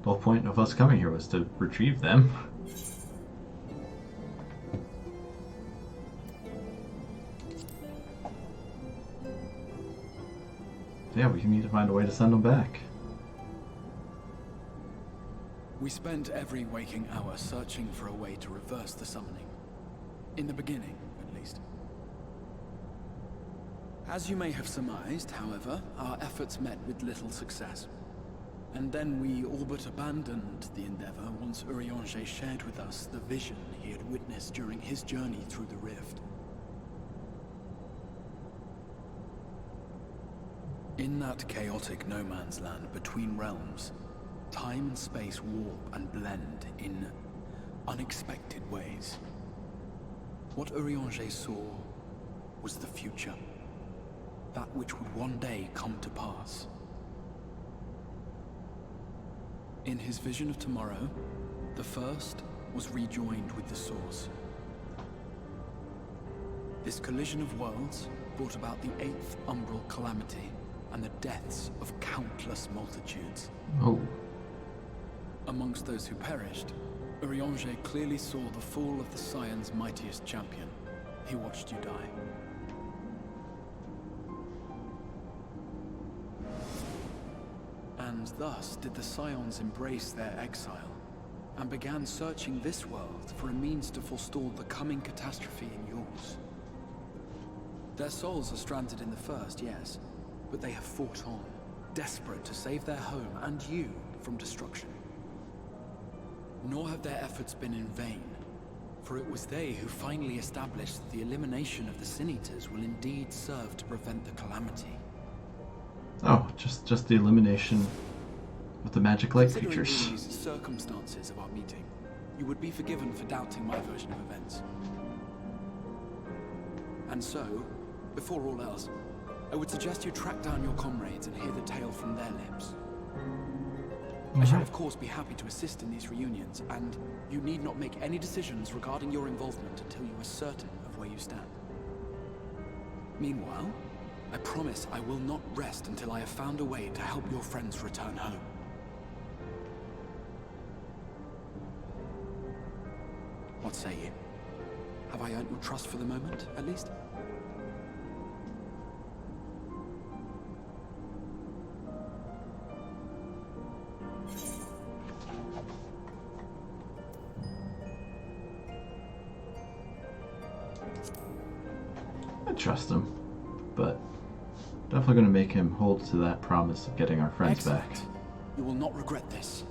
The whole point of us coming here was to retrieve them. Yeah, we need to find a way to send them back. We spent every waking hour searching for a way to reverse the summoning. In the beginning, at least. As you may have surmised, however, our efforts met with little success. And then we all but abandoned the endeavor once Urianger shared with us the vision he had witnessed during his journey through the rift. In that chaotic no-man's land between realms, time and space warp and blend in unexpected ways. What Urianger saw was the future. That which would one day come to pass. In his vision of tomorrow, the first was rejoined with the source. This collision of worlds brought about the 8th umbral calamity and the deaths of countless multitudes. Oh. Amongst those who perished, Urianger clearly saw the fall of the Scion's mightiest champion. He watched you die. And thus did the Scions embrace their exile, and began searching this world for a means to forestall the coming catastrophe in yours. Their souls are stranded in the first, yes, but they have fought on, desperate to save their home and you from destruction. Nor have their efforts been in vain, for it was they who finally established that the elimination of the Sin Eaters will indeed serve to prevent the calamity. Oh, just the elimination of the magic light Considering creatures. these circumstances of our meeting, you would be forgiven for doubting my version of events. And so, before all else, I would suggest you track down your comrades and hear the tale from their lips. I shall of course be happy to assist in these reunions, and you need not make any decisions regarding your involvement until you are certain of where you stand. Meanwhile, I promise I will not rest until I have found a way to help your friends return home. What say you? Have I earned your trust for the moment, at least? I trust him, but definitely going to make him hold to that promise of getting our friends Excellent. back. You will not regret this.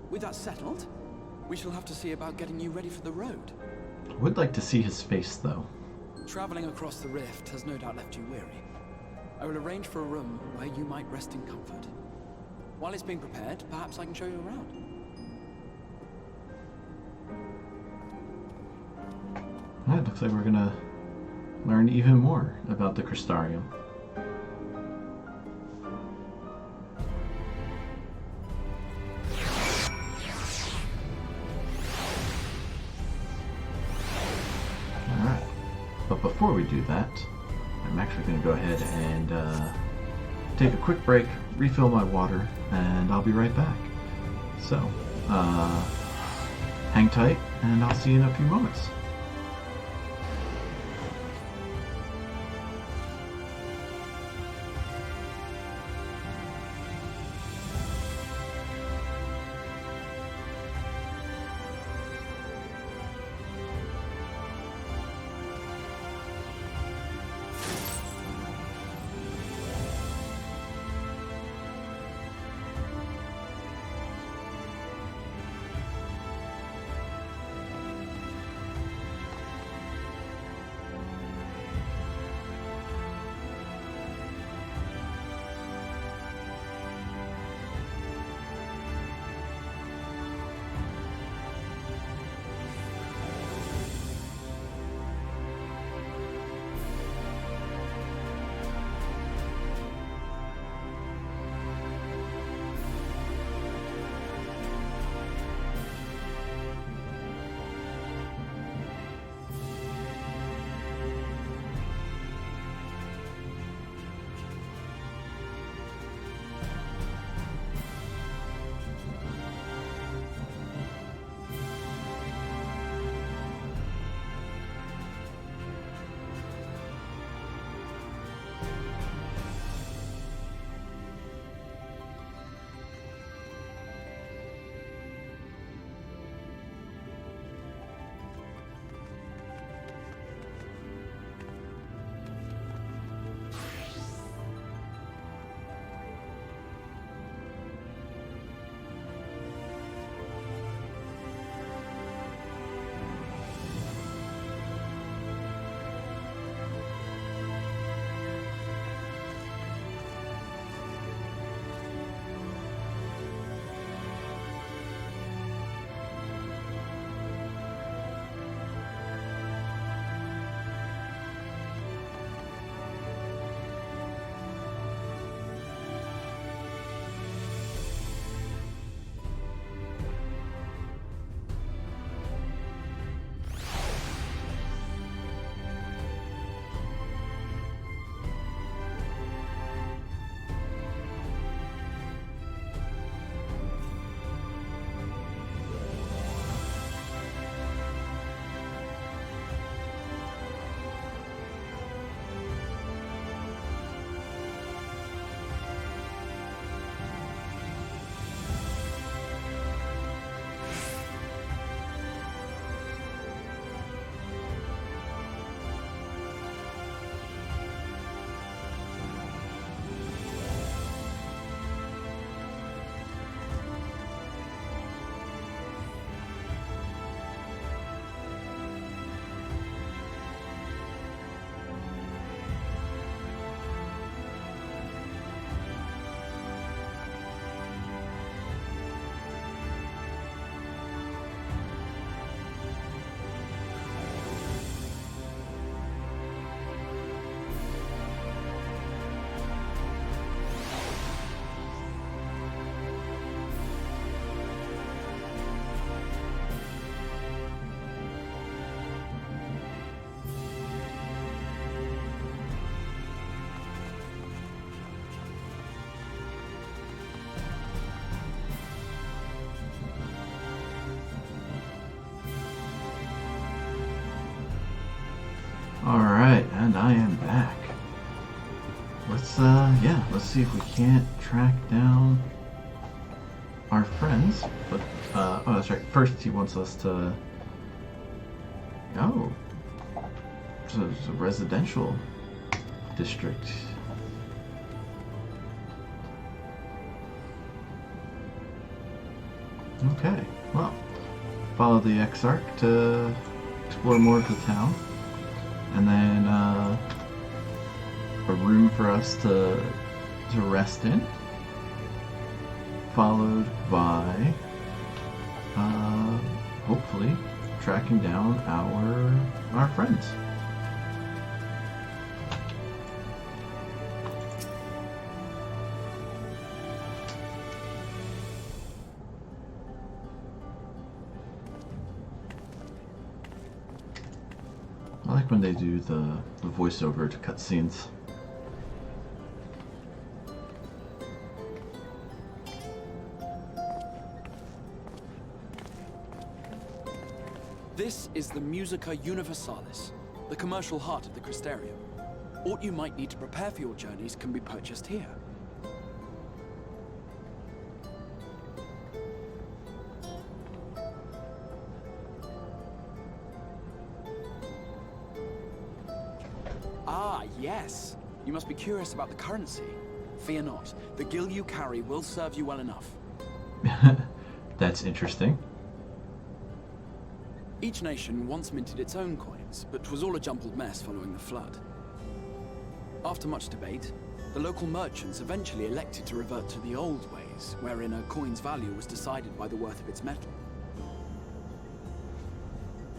With that settled, we shall have to see about getting you ready for the road. I would like to see his face, though. Traveling across the rift has no doubt left you weary. I will arrange for a room where you might rest in comfort. While it's being prepared, perhaps I can show you around. It looks like we're going to learn even more about the Crystarium. before we do that, I'm actually going to go ahead and take a quick break, refill my water, and I'll be right back. So, hang tight, and I'll see you in a few moments. Alright, and I am back. Let's see if we can't track down our friends. But, oh, that's right. First, he wants us to... Oh. So it's a residential district. Okay, well, follow the X-Arc to explore more of the town. And then a room for us to rest in, followed by hopefully tracking down our friends. I like when they do the voiceover to cutscenes. This is the Musica Universalis, the commercial heart of the Crystarium. What you might need to prepare for your journeys can be purchased here. Ah, yes. You must be curious about the currency. Fear not. The gil you carry will serve you well enough. That's interesting. Each nation once minted its own coins, but was all a jumbled mess following the flood. After much debate, the local merchants eventually elected to revert to the old ways, wherein a coin's value was decided by the worth of its metal.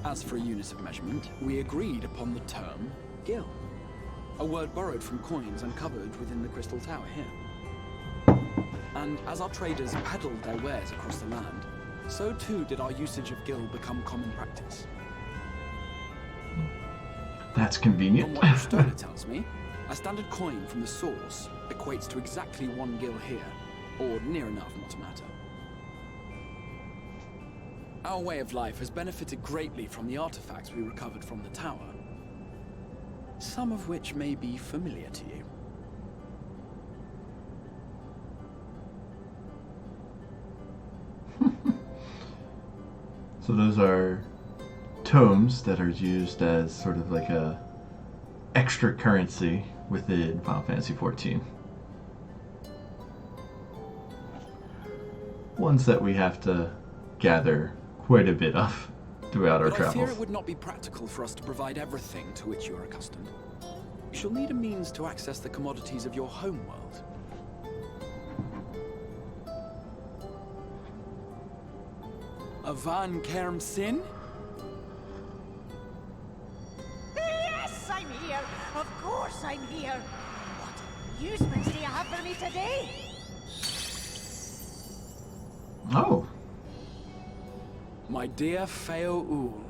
As for a unit of measurement, we agreed upon the term gil, a word borrowed from coins uncovered within the Crystal Tower here. And as our traders peddled their wares across the land, so too did our usage of gil become common practice. That's convenient. From what your story tells me, a standard coin from the source equates to exactly 1 gil here, or near enough not to matter. Our way of life has benefited greatly from the artifacts we recovered from the tower, some of which may be familiar to you. So those are tomes that are used as sort of like a extra currency within Final Fantasy XIV. Ones that we have to gather quite a bit of throughout our But I travels. fear it would not be practical for us to provide everything to which you are accustomed. You shall need a means to access the commodities of your homeworld. Avan Kerm Sin? Yes, I'm here. Of course I'm here. What amusements do you have for me today? Oh. My dear Feo Ul,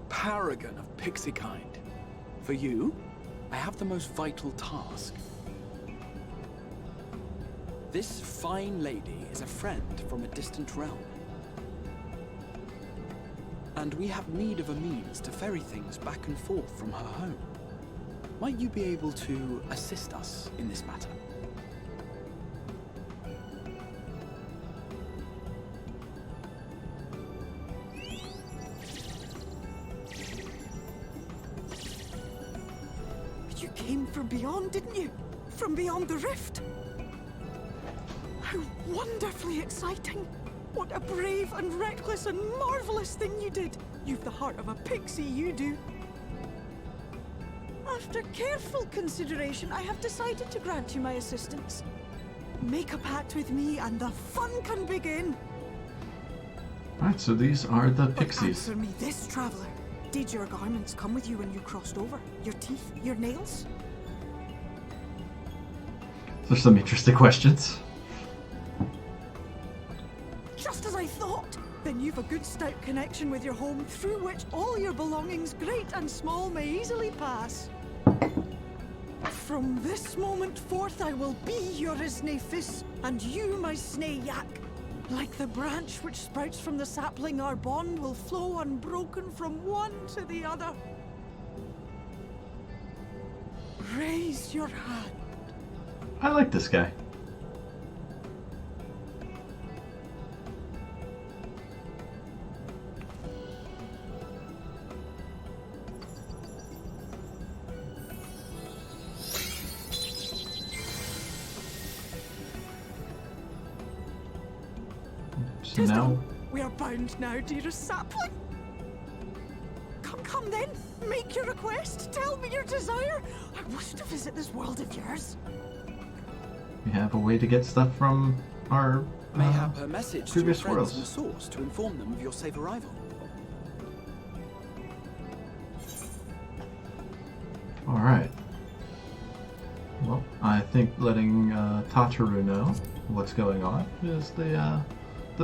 paragon of pixie kind. For you, I have the most vital task. This fine lady is a friend from a distant realm. And we have need of a means to ferry things back and forth from her home. Might you be able to assist us in this matter? You came from beyond, didn't you? From beyond the rift? How wonderfully exciting! What a brave and reckless and marvelous thing you did! You've the heart of a pixie, you do. After careful consideration, I have decided to grant you my assistance. Make a pact with me and the fun can begin. Alright, so these are the But pixies. answer me this, traveler. Did your garments come with you when you crossed over? Your teeth? Your nails? There's some interesting questions. Just as I thought! Then you've a good stout connection with your home through which all your belongings, great and small, may easily pass. From this moment forth I will be your Isne Fis, and you my Sne Yak. Like the branch which sprouts from the sapling, our bond will flow unbroken from one to the other. Raise your hand. I like this guy. So now, We are bound now, dearest sapling. Come then. Make your request. Tell me your desire. I wish to visit this world of yours. we have a way to get stuff from our Mayhap a message to your previous friends in the worlds. source to inform them of your safe arrival. Alright. Well, I think letting Tataru know what's going on is the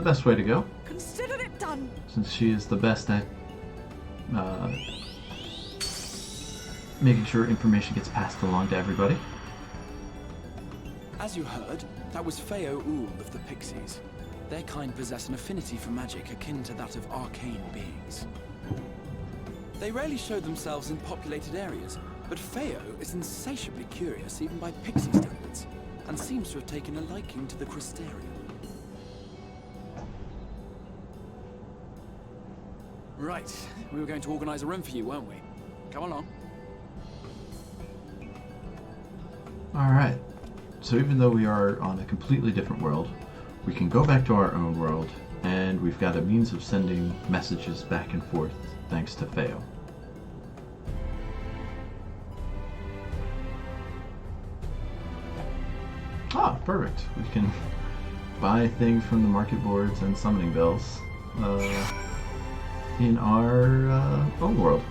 best way to go, Consider it done. since she is the best at making sure information gets passed along to everybody. As you heard, that was Feo Ul of the Pixies. Their kind possess an affinity for magic akin to that of arcane beings. They rarely show themselves in populated areas, but Feo is insatiably curious even by Pixie standards, and seems to have taken a liking to the Crystarium. Right, we were going to organize a room for you, weren't we? Come along. Alright, so even though we are on a completely different world, we can go back to our own world, and we've got a means of sending messages back and forth thanks to Feo. Ah, perfect. We can buy things from the market boards and summoning bells in our own world.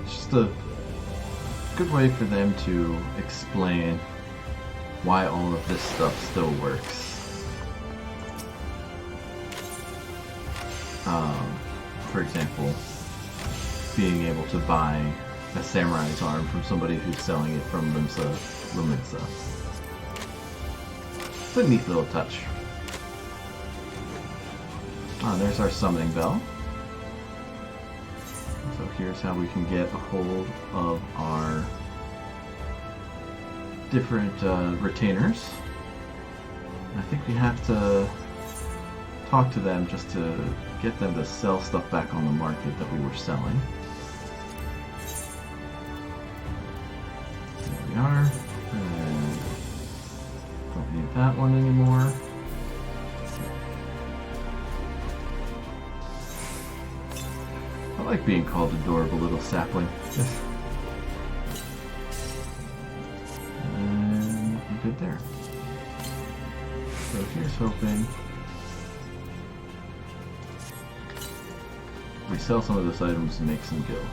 It's just a good way for them to explain why all of this stuff still works. For example, being able to buy a samurai's arm from somebody who's selling it from Luminsa. It's a neat little touch. Ah, there's our summoning bell. So here's how we can get a hold of our different retainers. I think we have to talk to them just to get them to sell stuff back on the market that we were selling. There we are. And don't need that one anymore. I like being called adorable little sapling. And we're good there. So here's hoping we sell some of those items and make some gil.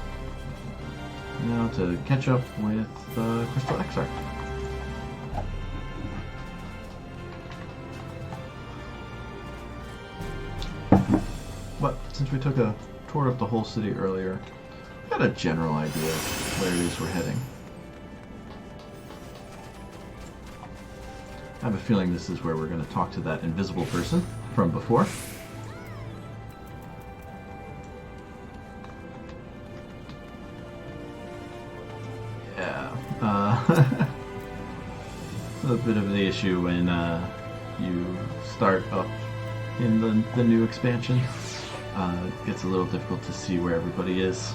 Now to catch up with Crystal Exarch. But since we took a tour of the whole city earlier, I got a general idea where it is we're heading. I have a feeling this is where we're going to talk to that invisible person from before. A bit of the issue when you start up in the new expansion. It gets a little difficult to see where everybody is.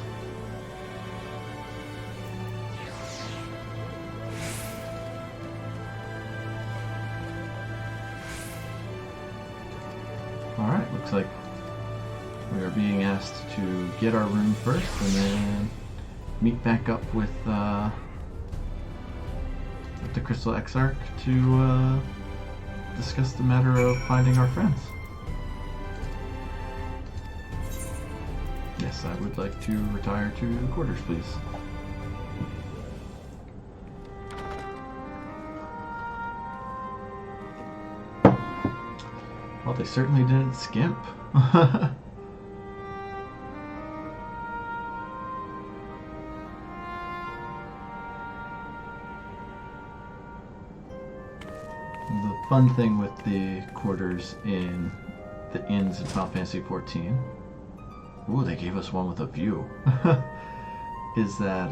Alright, looks like we are being asked to get our room first and then meet back up with the Crystal Exarch to discuss the matter of finding our friends. Yes, I would like to retire to the quarters, please. Well, they certainly didn't skimp. The fun thing with the quarters in the inns in Final Fantasy XIV, ooh, they gave us one with a view, is that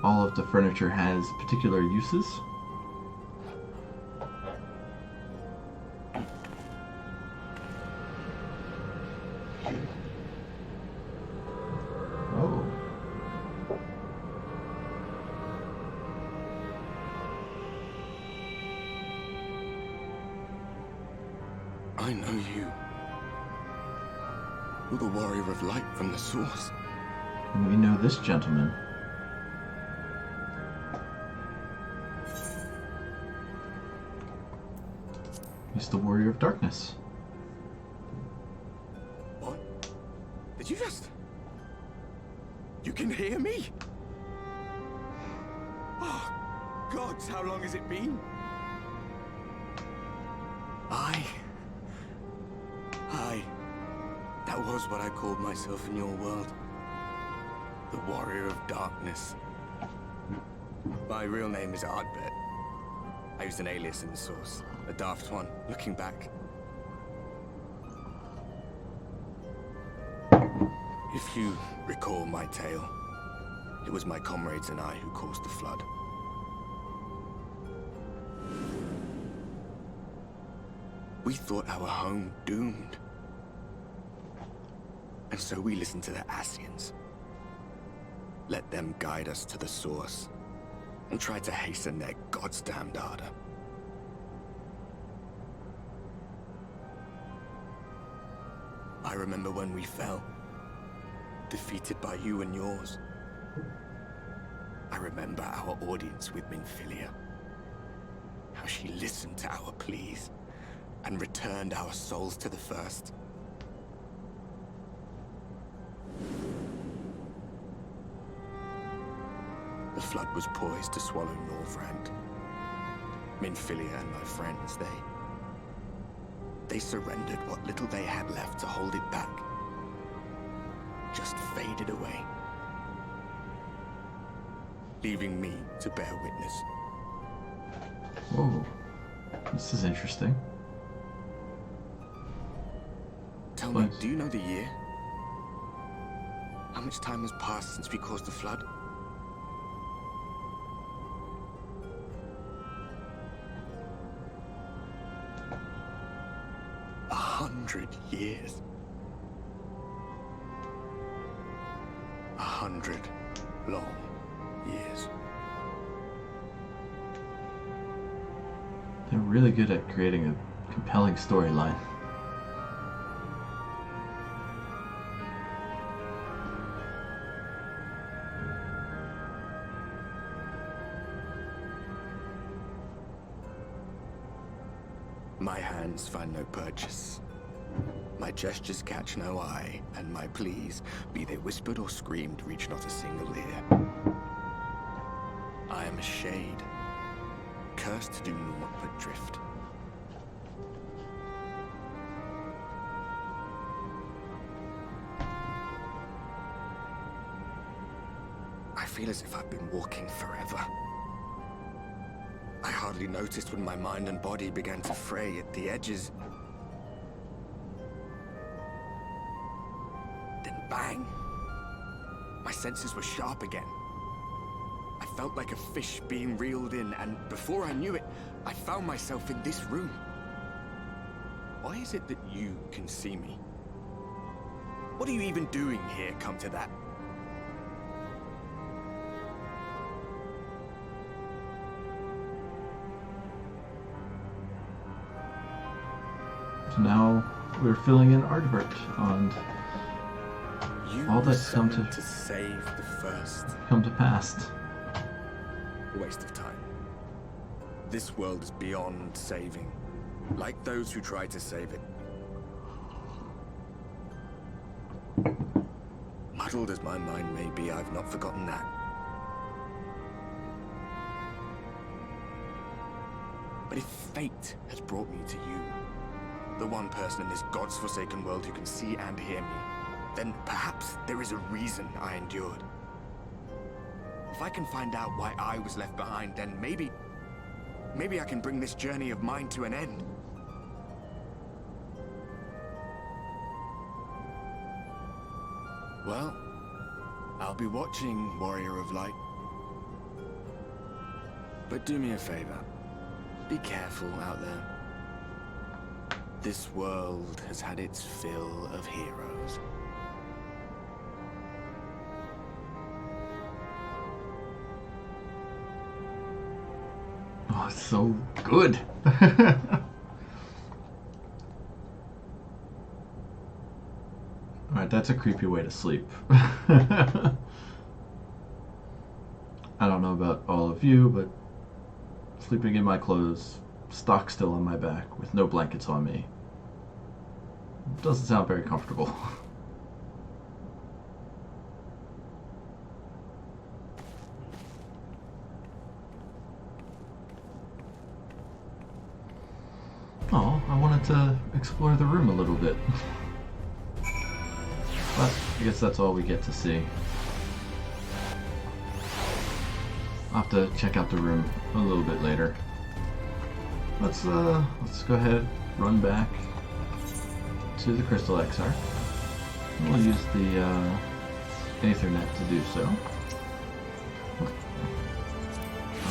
all of the furniture has particular uses. Oh. I know you. You're the warrior of light from the source. And we know this gentleman. He's the warrior of darkness. What? Did you just... You can hear me? Oh, gods, how long has it been? That was what I called myself in your world. The Warrior of Darkness. My real name is Ardbert. I used an alias in the source. A daft one, looking back. If you recall my tale, it was my comrades and I who caused the flood. We thought our home doomed. And so we listened to the Ascians. Let them guide us to the source, and tried to hasten their goddamned ardor. I remember when we fell, defeated by you and yours. I remember our audience with Minfilia. How she listened to our pleas, and returned our souls to the First. The flood was poised to swallow Northrend. Minfilia and my friends, they surrendered what little they had left to hold it back. Just faded away. Leaving me to bear witness. Whoa. This is interesting. Tell me, do you know the year? How much time has passed since we caused the flood? Years. 100 long years. They're really good at creating a compelling storyline. My hands find no purchase. My gestures catch no eye, and my pleas, be they whispered or screamed, reach not a single ear. I am a shade, cursed to do naught but drift. I feel as if I've been walking forever. I hardly noticed when my mind and body began to fray at the edges. Bang! My senses were sharp again. I felt like a fish being reeled in, and before I knew it, I found myself in this room. Why is it that you can see me? What are you even doing here, come to that? So now we're filling in Ardbert on all that's come to save the First. Come to pass. A waste of time. This world is beyond saving, like those who try to save it. Muddled as my mind may be, I've not forgotten that. But if fate has brought me to you, the one person in this God's forsaken world who can see and hear me, then perhaps there is a reason I endured. If I can find out why I was left behind, then maybe I can bring this journey of mine to an end. Well, I'll be watching, Warrior of Light. But do me a favor. Be careful out there. This world has had its fill of heroes. Oh, it's so good. Alright, that's a creepy way to sleep. I don't know about all of you, but sleeping in my clothes, stock still on my back, with no blankets on me, doesn't sound very comfortable. Oh, I wanted to explore the room a little bit. But I guess that's all we get to see. I'll have to check out the room a little bit later. Let's go ahead, run back to the Crystal XR. We'll use the Aethernet to do so.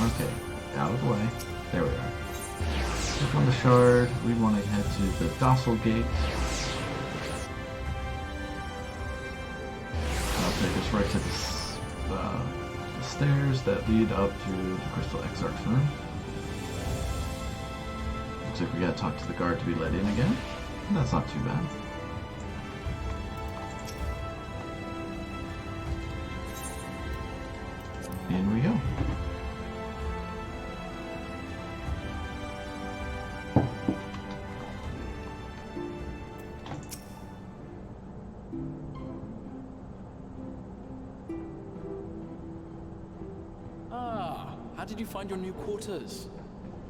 Okay, out of the way. There we are. Click on the shard. We want to head to the Docile Gate. That'll take us right to the stairs that lead up to the Crystal Exarch's room. Looks like we gotta talk to the guard to be let in again. That's not too bad. In we go. How did you find your new quarters?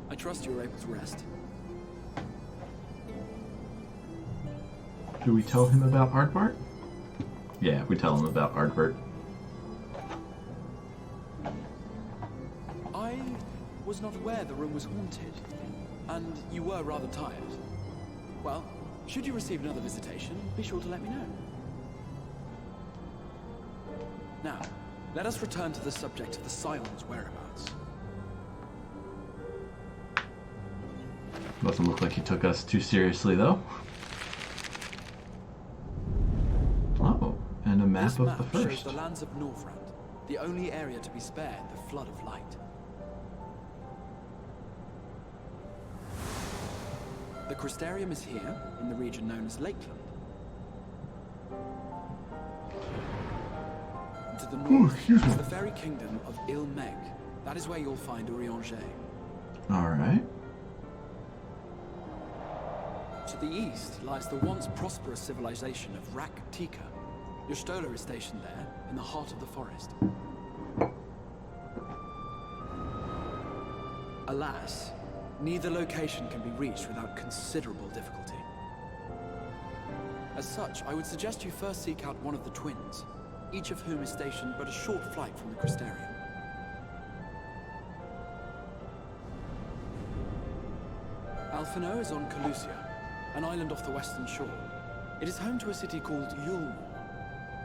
I trust you were able to rest. Do we tell him about Aardbart? Yeah, we tell him about Aardbart. I was not aware the room was haunted, and you were rather tired. Well, should you receive another visitation, be sure to let me know. Now, let us return to the subject of the Scion's whereabouts. Doesn't look like he took us too seriously, though. Oh, and a map of the First. Shows the lands of Northrend, the only area to be spared the flood of light. The Crystarium is here, in the region known as Lakeland. And to the north is the fairy kingdom of Il-Meg. That is where you'll find Urianger. Alright. To the east lies the once prosperous civilization of Rak-Tika. Your Stola is stationed there, in the heart of the forest. Alas, neither location can be reached without considerable difficulty. As such, I would suggest you first seek out one of the twins, each of whom is stationed but a short flight from the Crystarium. Alphino is on Calusia, an island off the western shore. It is home to a city called Yulmore,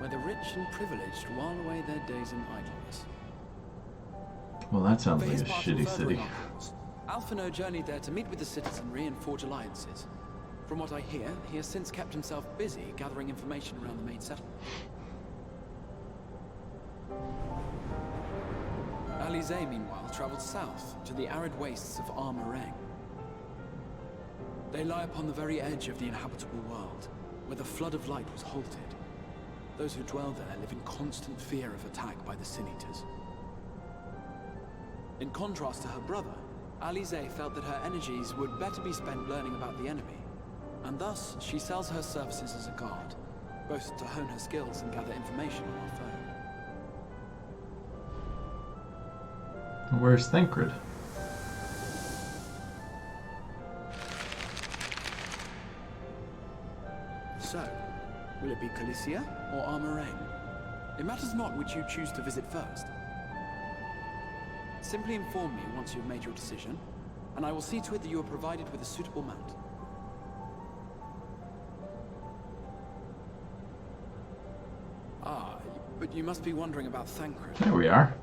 where the rich and privileged while away their days in idleness. Well, that sounds like a shitty city. Alphino journeyed there to meet with the citizenry and forge alliances. From what I hear, he has since kept himself busy gathering information around the main settlement. Alize, meanwhile, traveled south to the arid wastes of Armorang. They lie upon the very edge of the inhabitable world, where the flood of light was halted. Those who dwell there live in constant fear of attack by the Sin Eaters. In contrast to her brother, Alize felt that her energies would better be spent learning about the enemy, and thus she sells her services as a guard, both to hone her skills and gather information on our foe. Where's Thancred? So, will it be Calicia or Armorang? It matters not which you choose to visit first. Simply inform me once you've made your decision, and I will see to it that you are provided with a suitable mount. Ah, but you must be wondering about Thancred. There we are.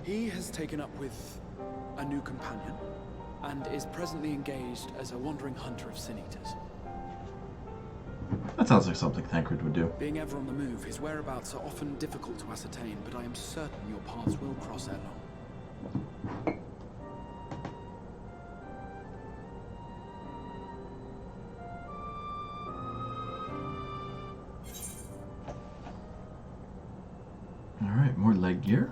He has taken up with a new companion, and is presently engaged as a wandering hunter of Sin Eaters. That sounds like something Thancred would do. Being ever on the move, his whereabouts are often difficult to ascertain, but I am certain your paths will cross ere long. Alright, more leg gear.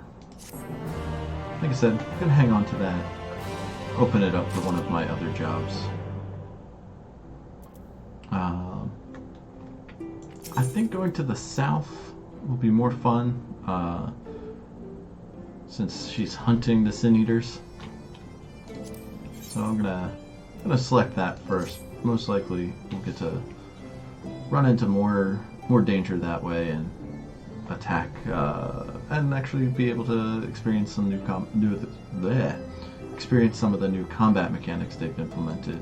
Like I said, I'm gonna hang on to that. Open it up for one of my other jobs. I think going to the south will be more fun, since she's hunting the Sin Eaters. So I'm gonna select that first. Most likely we'll get to run into more more danger that way and attack and actually be able to experience some experience some of the new combat mechanics they've implemented.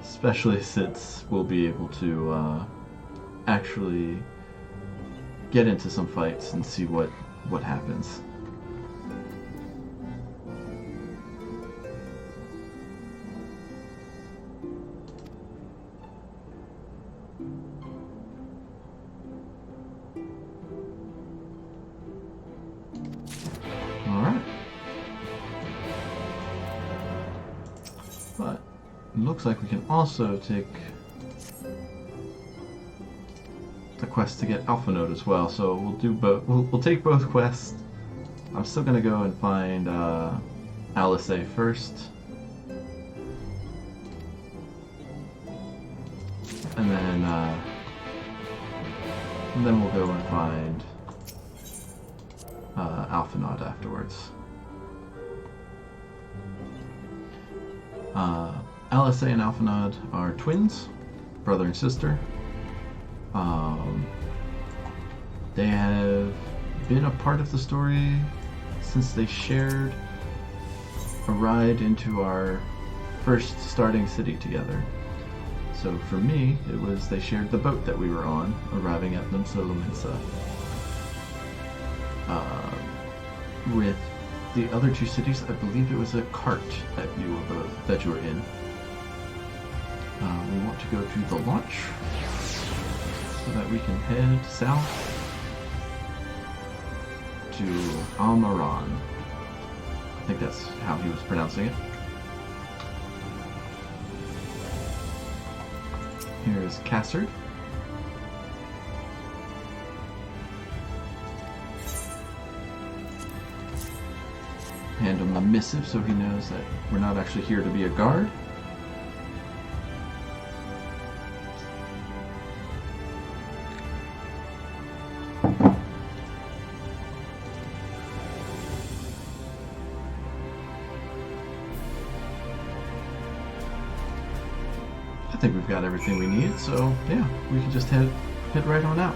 Especially since we'll be able to actually get into some fights and see what happens. Alright. But it looks like we can also take the quest to get Alpha Node as well, so we'll do both. We'll take both quests. I'm still gonna go and find Alice first, and then we'll go and find Alpha Node afterwards. Alice and Alpha Node are twins, brother and sister. They have been a part of the story since they shared a ride into our first starting city together. So for me, it was they shared the boat that we were on, arriving at Limsa. With the other two cities, I believe it was a cart that you were in. We want to go to the launch so that we can head south to Almaran. I think that's how he was pronouncing it. Here is Cassard. Hand him the missive so he knows that we're not actually here to be a guard. I think we've got everything we need, so yeah, we can just head right on out.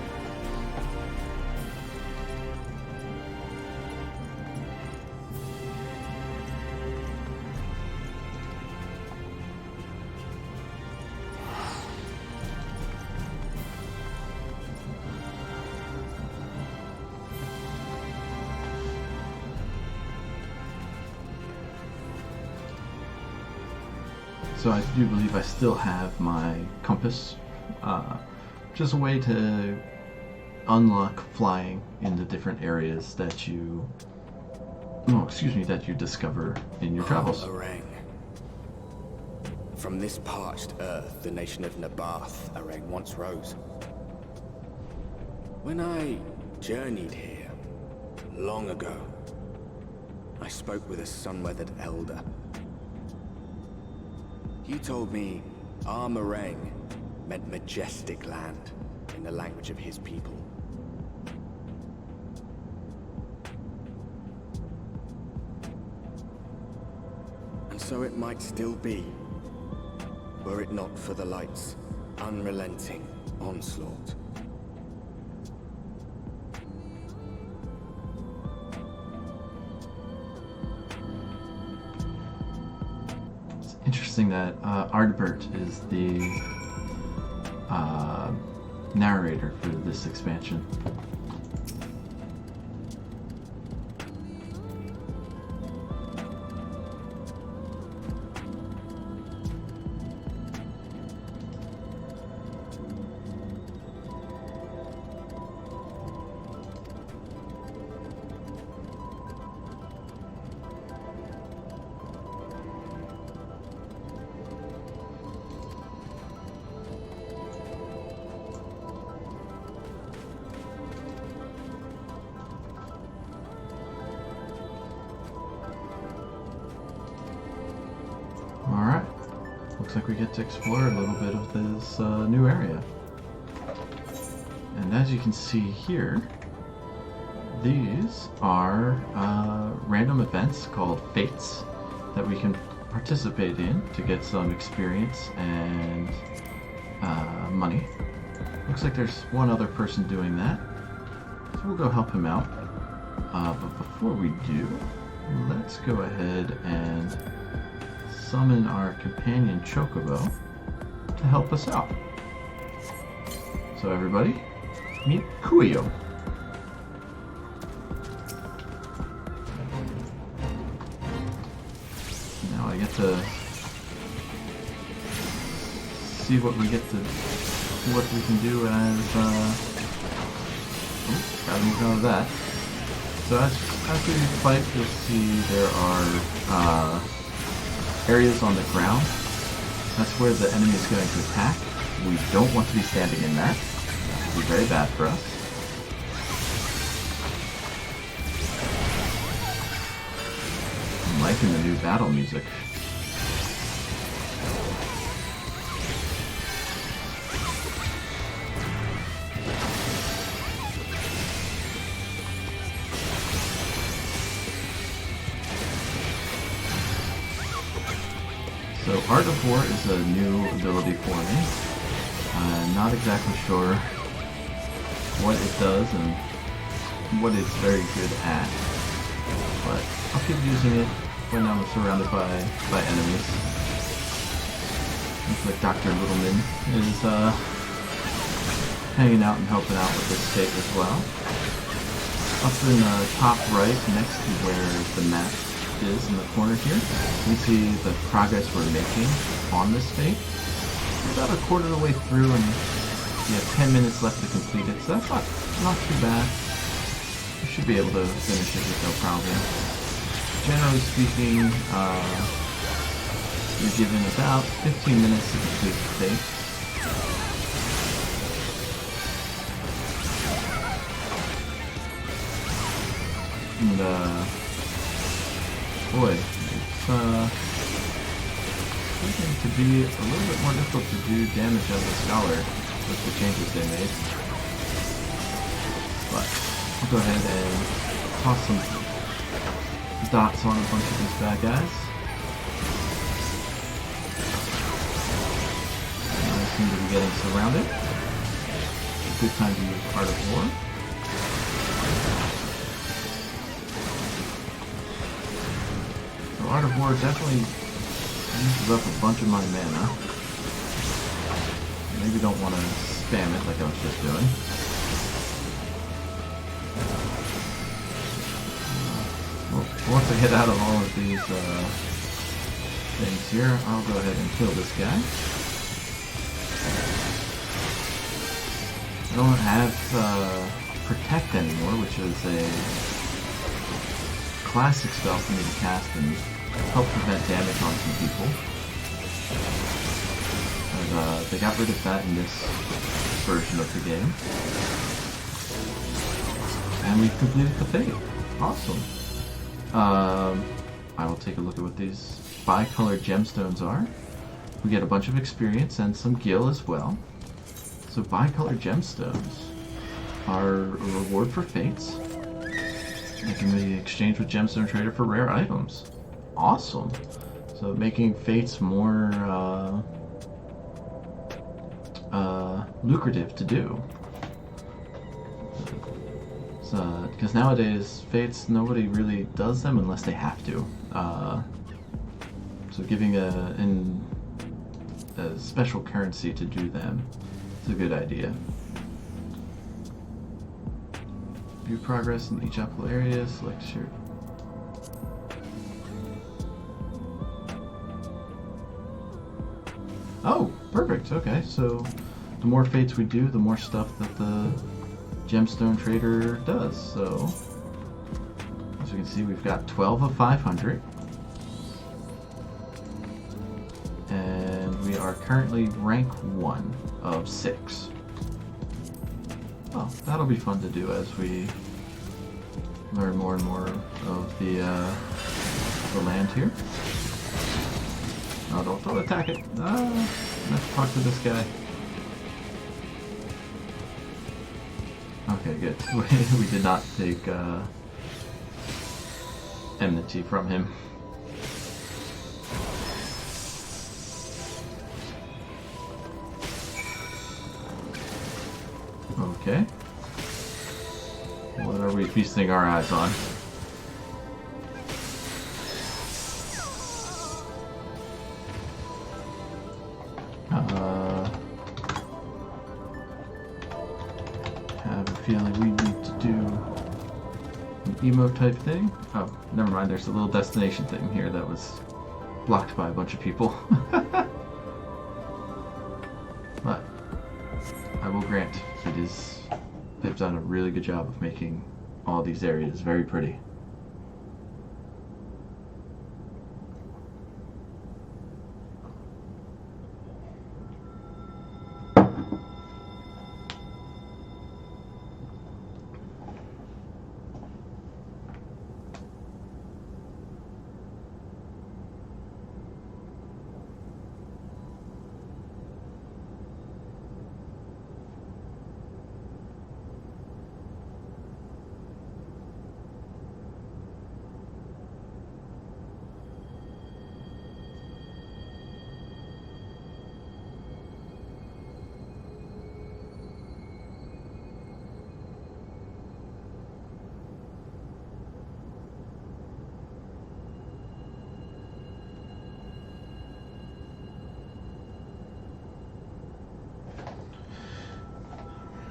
So I do believe I still have my compass, just a way to unlock flying in the different areas that you, that you discover in your travels. Arang. From this parched earth, the nation of Nabath, Arang once rose. When I journeyed here, long ago, I spoke with a sun-weathered elder. He told me Armarang meant majestic land in the language of his people. And so it might still be, were it not for the light's unrelenting onslaught. Interesting that Ardbert is the narrator for this expansion. Alright, looks like we get to explore a little bit of this new area. And as you can see here, these are random events called fates that we can participate in to get some experience and money. Looks like there's one other person doing that, so we'll go help him out. But before we do, let's go ahead and summon our companion Chocobo to help us out. So everybody, meet Kuyo. Now I get to see what we can do as gotta move out of that. So as we fight, you'll see there are areas on the ground. That's where the enemy is going to attack. We don't want to be standing in that. It would be very bad for us. I'm liking the new battle music. So Art of War is a new ability for me. I'm not exactly sure what it does and what it's very good at, but I'll keep using it when I'm surrounded by enemies. Looks like Dr. Littleman is hanging out and helping out with this state as well. Up in the top right, next to where the map is in the corner here, you see the progress we're making on this fate. We're about a quarter of the way through and we have 10 minutes left to complete it, so that's not too bad. We should be able to finish it with no problem. Generally speaking, you're given about 15 minutes to complete the fate. And boy, it's looking to be a little bit more difficult to do damage on the Scholar with the changes they made. But I'll go ahead and toss some dots on a bunch of these bad guys. I seem to be getting surrounded. A good time to use Art of War. Art of War definitely uses up a bunch of my mana. Maybe don't want to spam it like I was just doing. Well, once I get out of all of these things here, I'll go ahead and kill this guy. I don't have Protect anymore, which is a classic spell for me to cast and help prevent damage on some people. And, they got rid of that in this version of the game. And we've completed the fate. Awesome. I will take a look at what these bi-colored gemstones are. We get a bunch of experience and some gil as well. So bi-colored gemstones are a reward for fates. They can be exchanged with Gemstone Trader for rare items. Awesome. So making fates more lucrative to do. So, because nowadays fates, nobody really does them unless they have to. So giving a special currency to do them is a good idea. View progress in each applicable area, select your... Oh, perfect, okay, so the more fates we do, the more stuff that the Gemstone Trader does, so... As you can see, we've got 12 of 500. And we are currently rank 1 of 6. Well, that'll be fun to do as we learn more and more of the land here. Oh, don't attack it. Let's talk to this guy. Okay, good. We did not take enmity from him. Okay. What are we feasting our eyes on? Have a feeling we need to do an emote type thing. Oh, never mind. There's a little destination thing here that was blocked by a bunch of people. But I will grant they've done a really good job of making all these areas very pretty.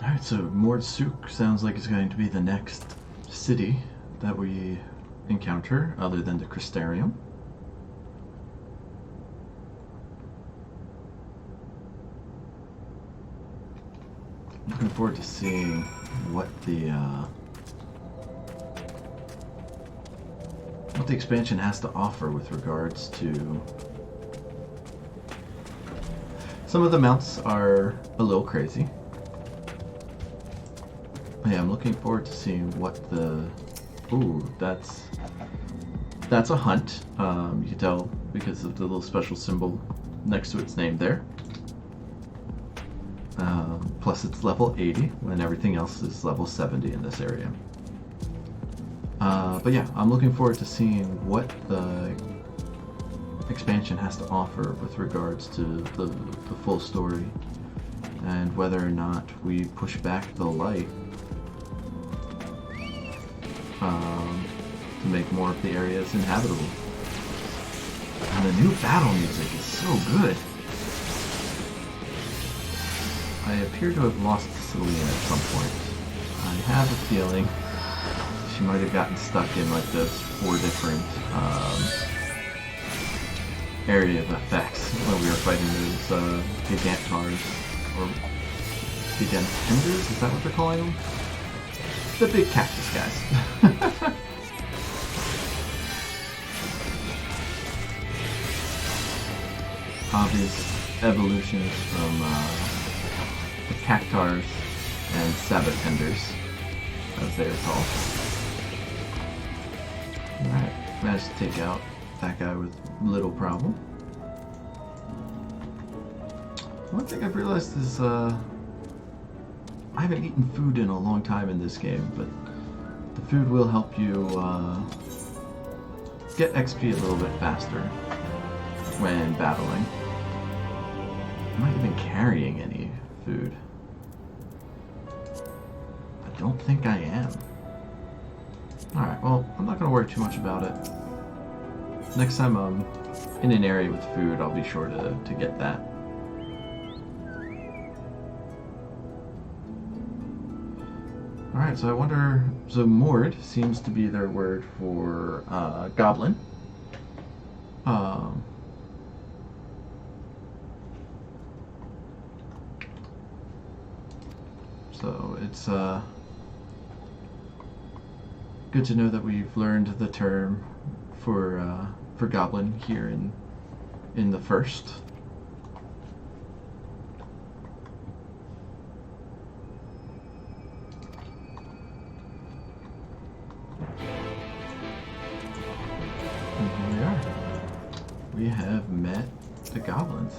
Alright, so Mordsuk sounds like it's going to be the next city that we encounter, other than the Crystarium. Looking forward to seeing what the expansion has to offer with regards to... Some of the mounts are a little crazy. Yeah, I'm looking forward to seeing what the... Ooh, that's a hunt. You can tell because of the little special symbol next to its name there. Plus it's level 80 when everything else is level 70 in this area. But yeah, I'm looking forward to seeing what the expansion has to offer with regards to the full story, and whether or not we push back the light to make more of the areas inhabitable. And the new battle music is so good. I appear to have lost Celine at some point. I have a feeling she might have gotten stuck in like those 4 different area of effects when we were fighting those Gigantars, or Gigantenders, is that what they're calling them? The big cactus guys. Obvious evolutions from the Cactars and Sabatenders, as they are called. Alright, managed to take out that guy with little problem. One thing I've realized is I haven't eaten food in a long time in this game, but the food will help you get XP a little bit faster when battling. I'm not even carrying any food. I don't think I am. Alright, well, I'm not going to worry too much about it. Next time I'm in an area with food, I'll be sure to get that. Alright, so I wonder... So Mord seems to be their word for goblin. So it's good to know that we've learned the term for goblin here in the first. And here we are. We have met the goblins.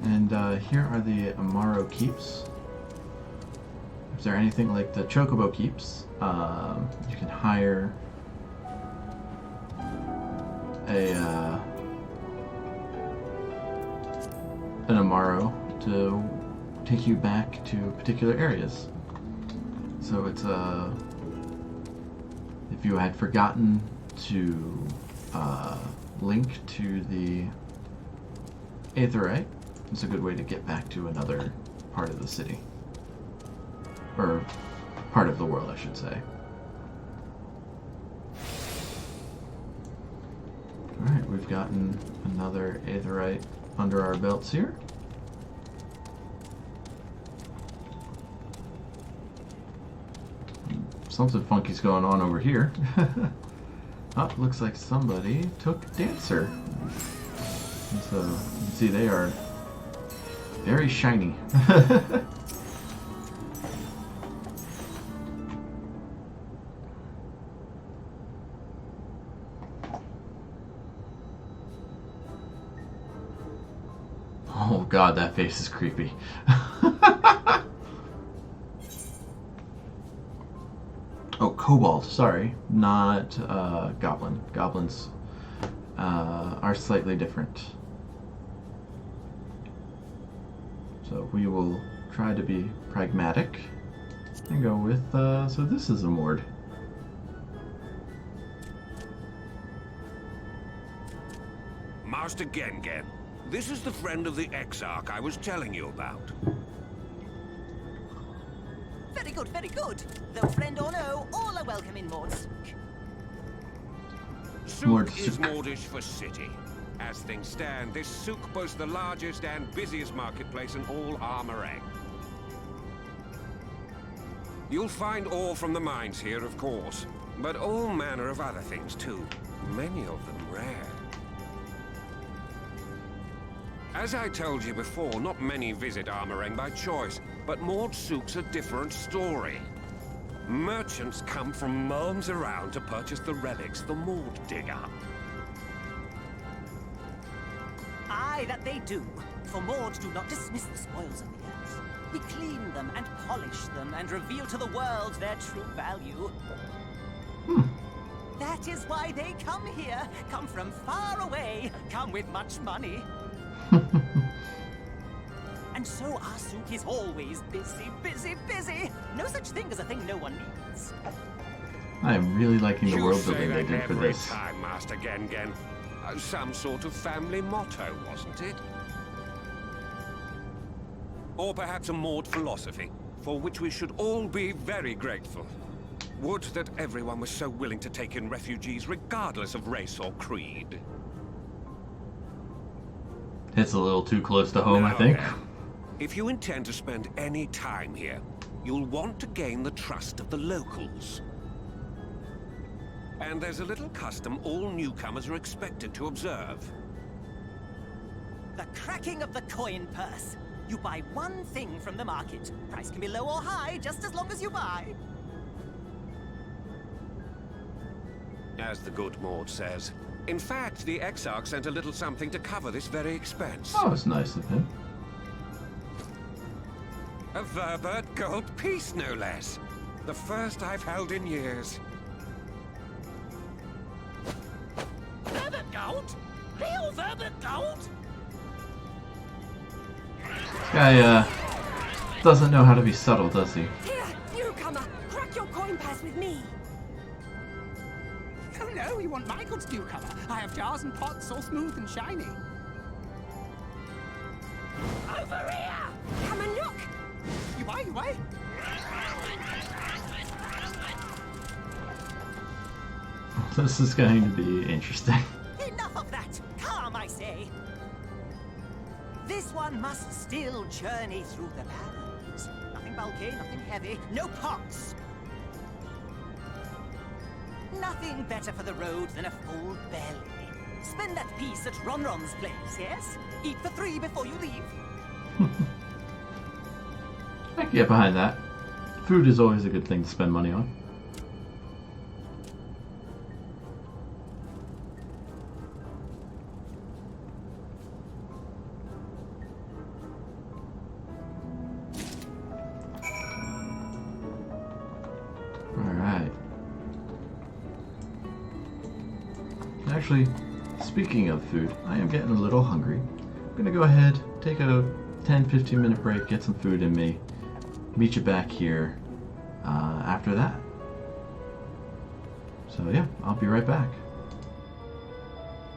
And here are the Amaro keeps. Is there anything like the Chocobo keeps? You can hire an Amaro to take you back to particular areas. So it's if you had forgotten to link to the Aetheryte, it's a good way to get back to another part of the city. Or part of the world, I should say. Alright, we've gotten another Aetheryte under our belts here. Something funky's going on over here. Oh, looks like somebody took Dancer. And so, you can see they are very shiny. Oh god, that face is creepy. Oh, Kobold, sorry. Not Goblin. Goblins are slightly different. So we will try to be pragmatic and go with, so this is a Mord. Master Gengen, this is the friend of the Exarch I was telling you about. Very good, very good. Though friend or no, all are welcome in Mord's. Souk is Mordish for city. As things stand, this souk boasts the largest and busiest marketplace in all Armorang. You'll find ore from the mines here, of course, but all manner of other things too. Many of them rare. As I told you before, not many visit Armorang by choice, but Mord Souk's a different story. Merchants come from miles around to purchase the relics the Mord dig up. Aye, that they do. For Mord do not dismiss the spoils of the earth. We clean them and polish them and reveal to the world their true value. That is why they come here. Come from far away. Come with much money. And so our souk is always busy, busy, busy. No such thing as a thing no one needs. I am really liking the world building they did for every this. time, Master Gengen. Some sort of family motto, wasn't it? Or perhaps a Mord philosophy, for which we should all be very grateful. Would that everyone was so willing to take in refugees regardless of race or creed. It's a little too close to home, I think. If you intend to spend any time here, you'll want to gain the trust of the locals. And there's a little custom all newcomers are expected to observe. The cracking of the coin purse. You buy one thing from the market. Price can be low or high, just as long as you buy. As the good Mord says. In fact, the Exarch sent a little something to cover this very expense. Oh, it's nice of him. A Verbert gold piece, no less. The first I've held in years. Verbert gold? Real Verbert gold? This guy, doesn't know how to be subtle, does he? Here, newcomer, crack your coin purse with me. Oh no, you want my goods, newcomer. I have jars and pots all smooth and shiny. Over here! Come and look! You buy, you buy. This is going to be interesting. Enough of that! Calm, I say! This one must still journey through the barrens. Nothing bulky, nothing heavy, no pots! Nothing better for the road than a full belly. Spend that piece at Ronron's place, yes? Eat for 3 before you leave. I can get behind that. Food is always a good thing to spend money on. Actually, speaking of food, I am getting a little hungry. I'm gonna go ahead, take a 10-15 minute break, get some food in me, meet you back here after that. So yeah, I'll be right back.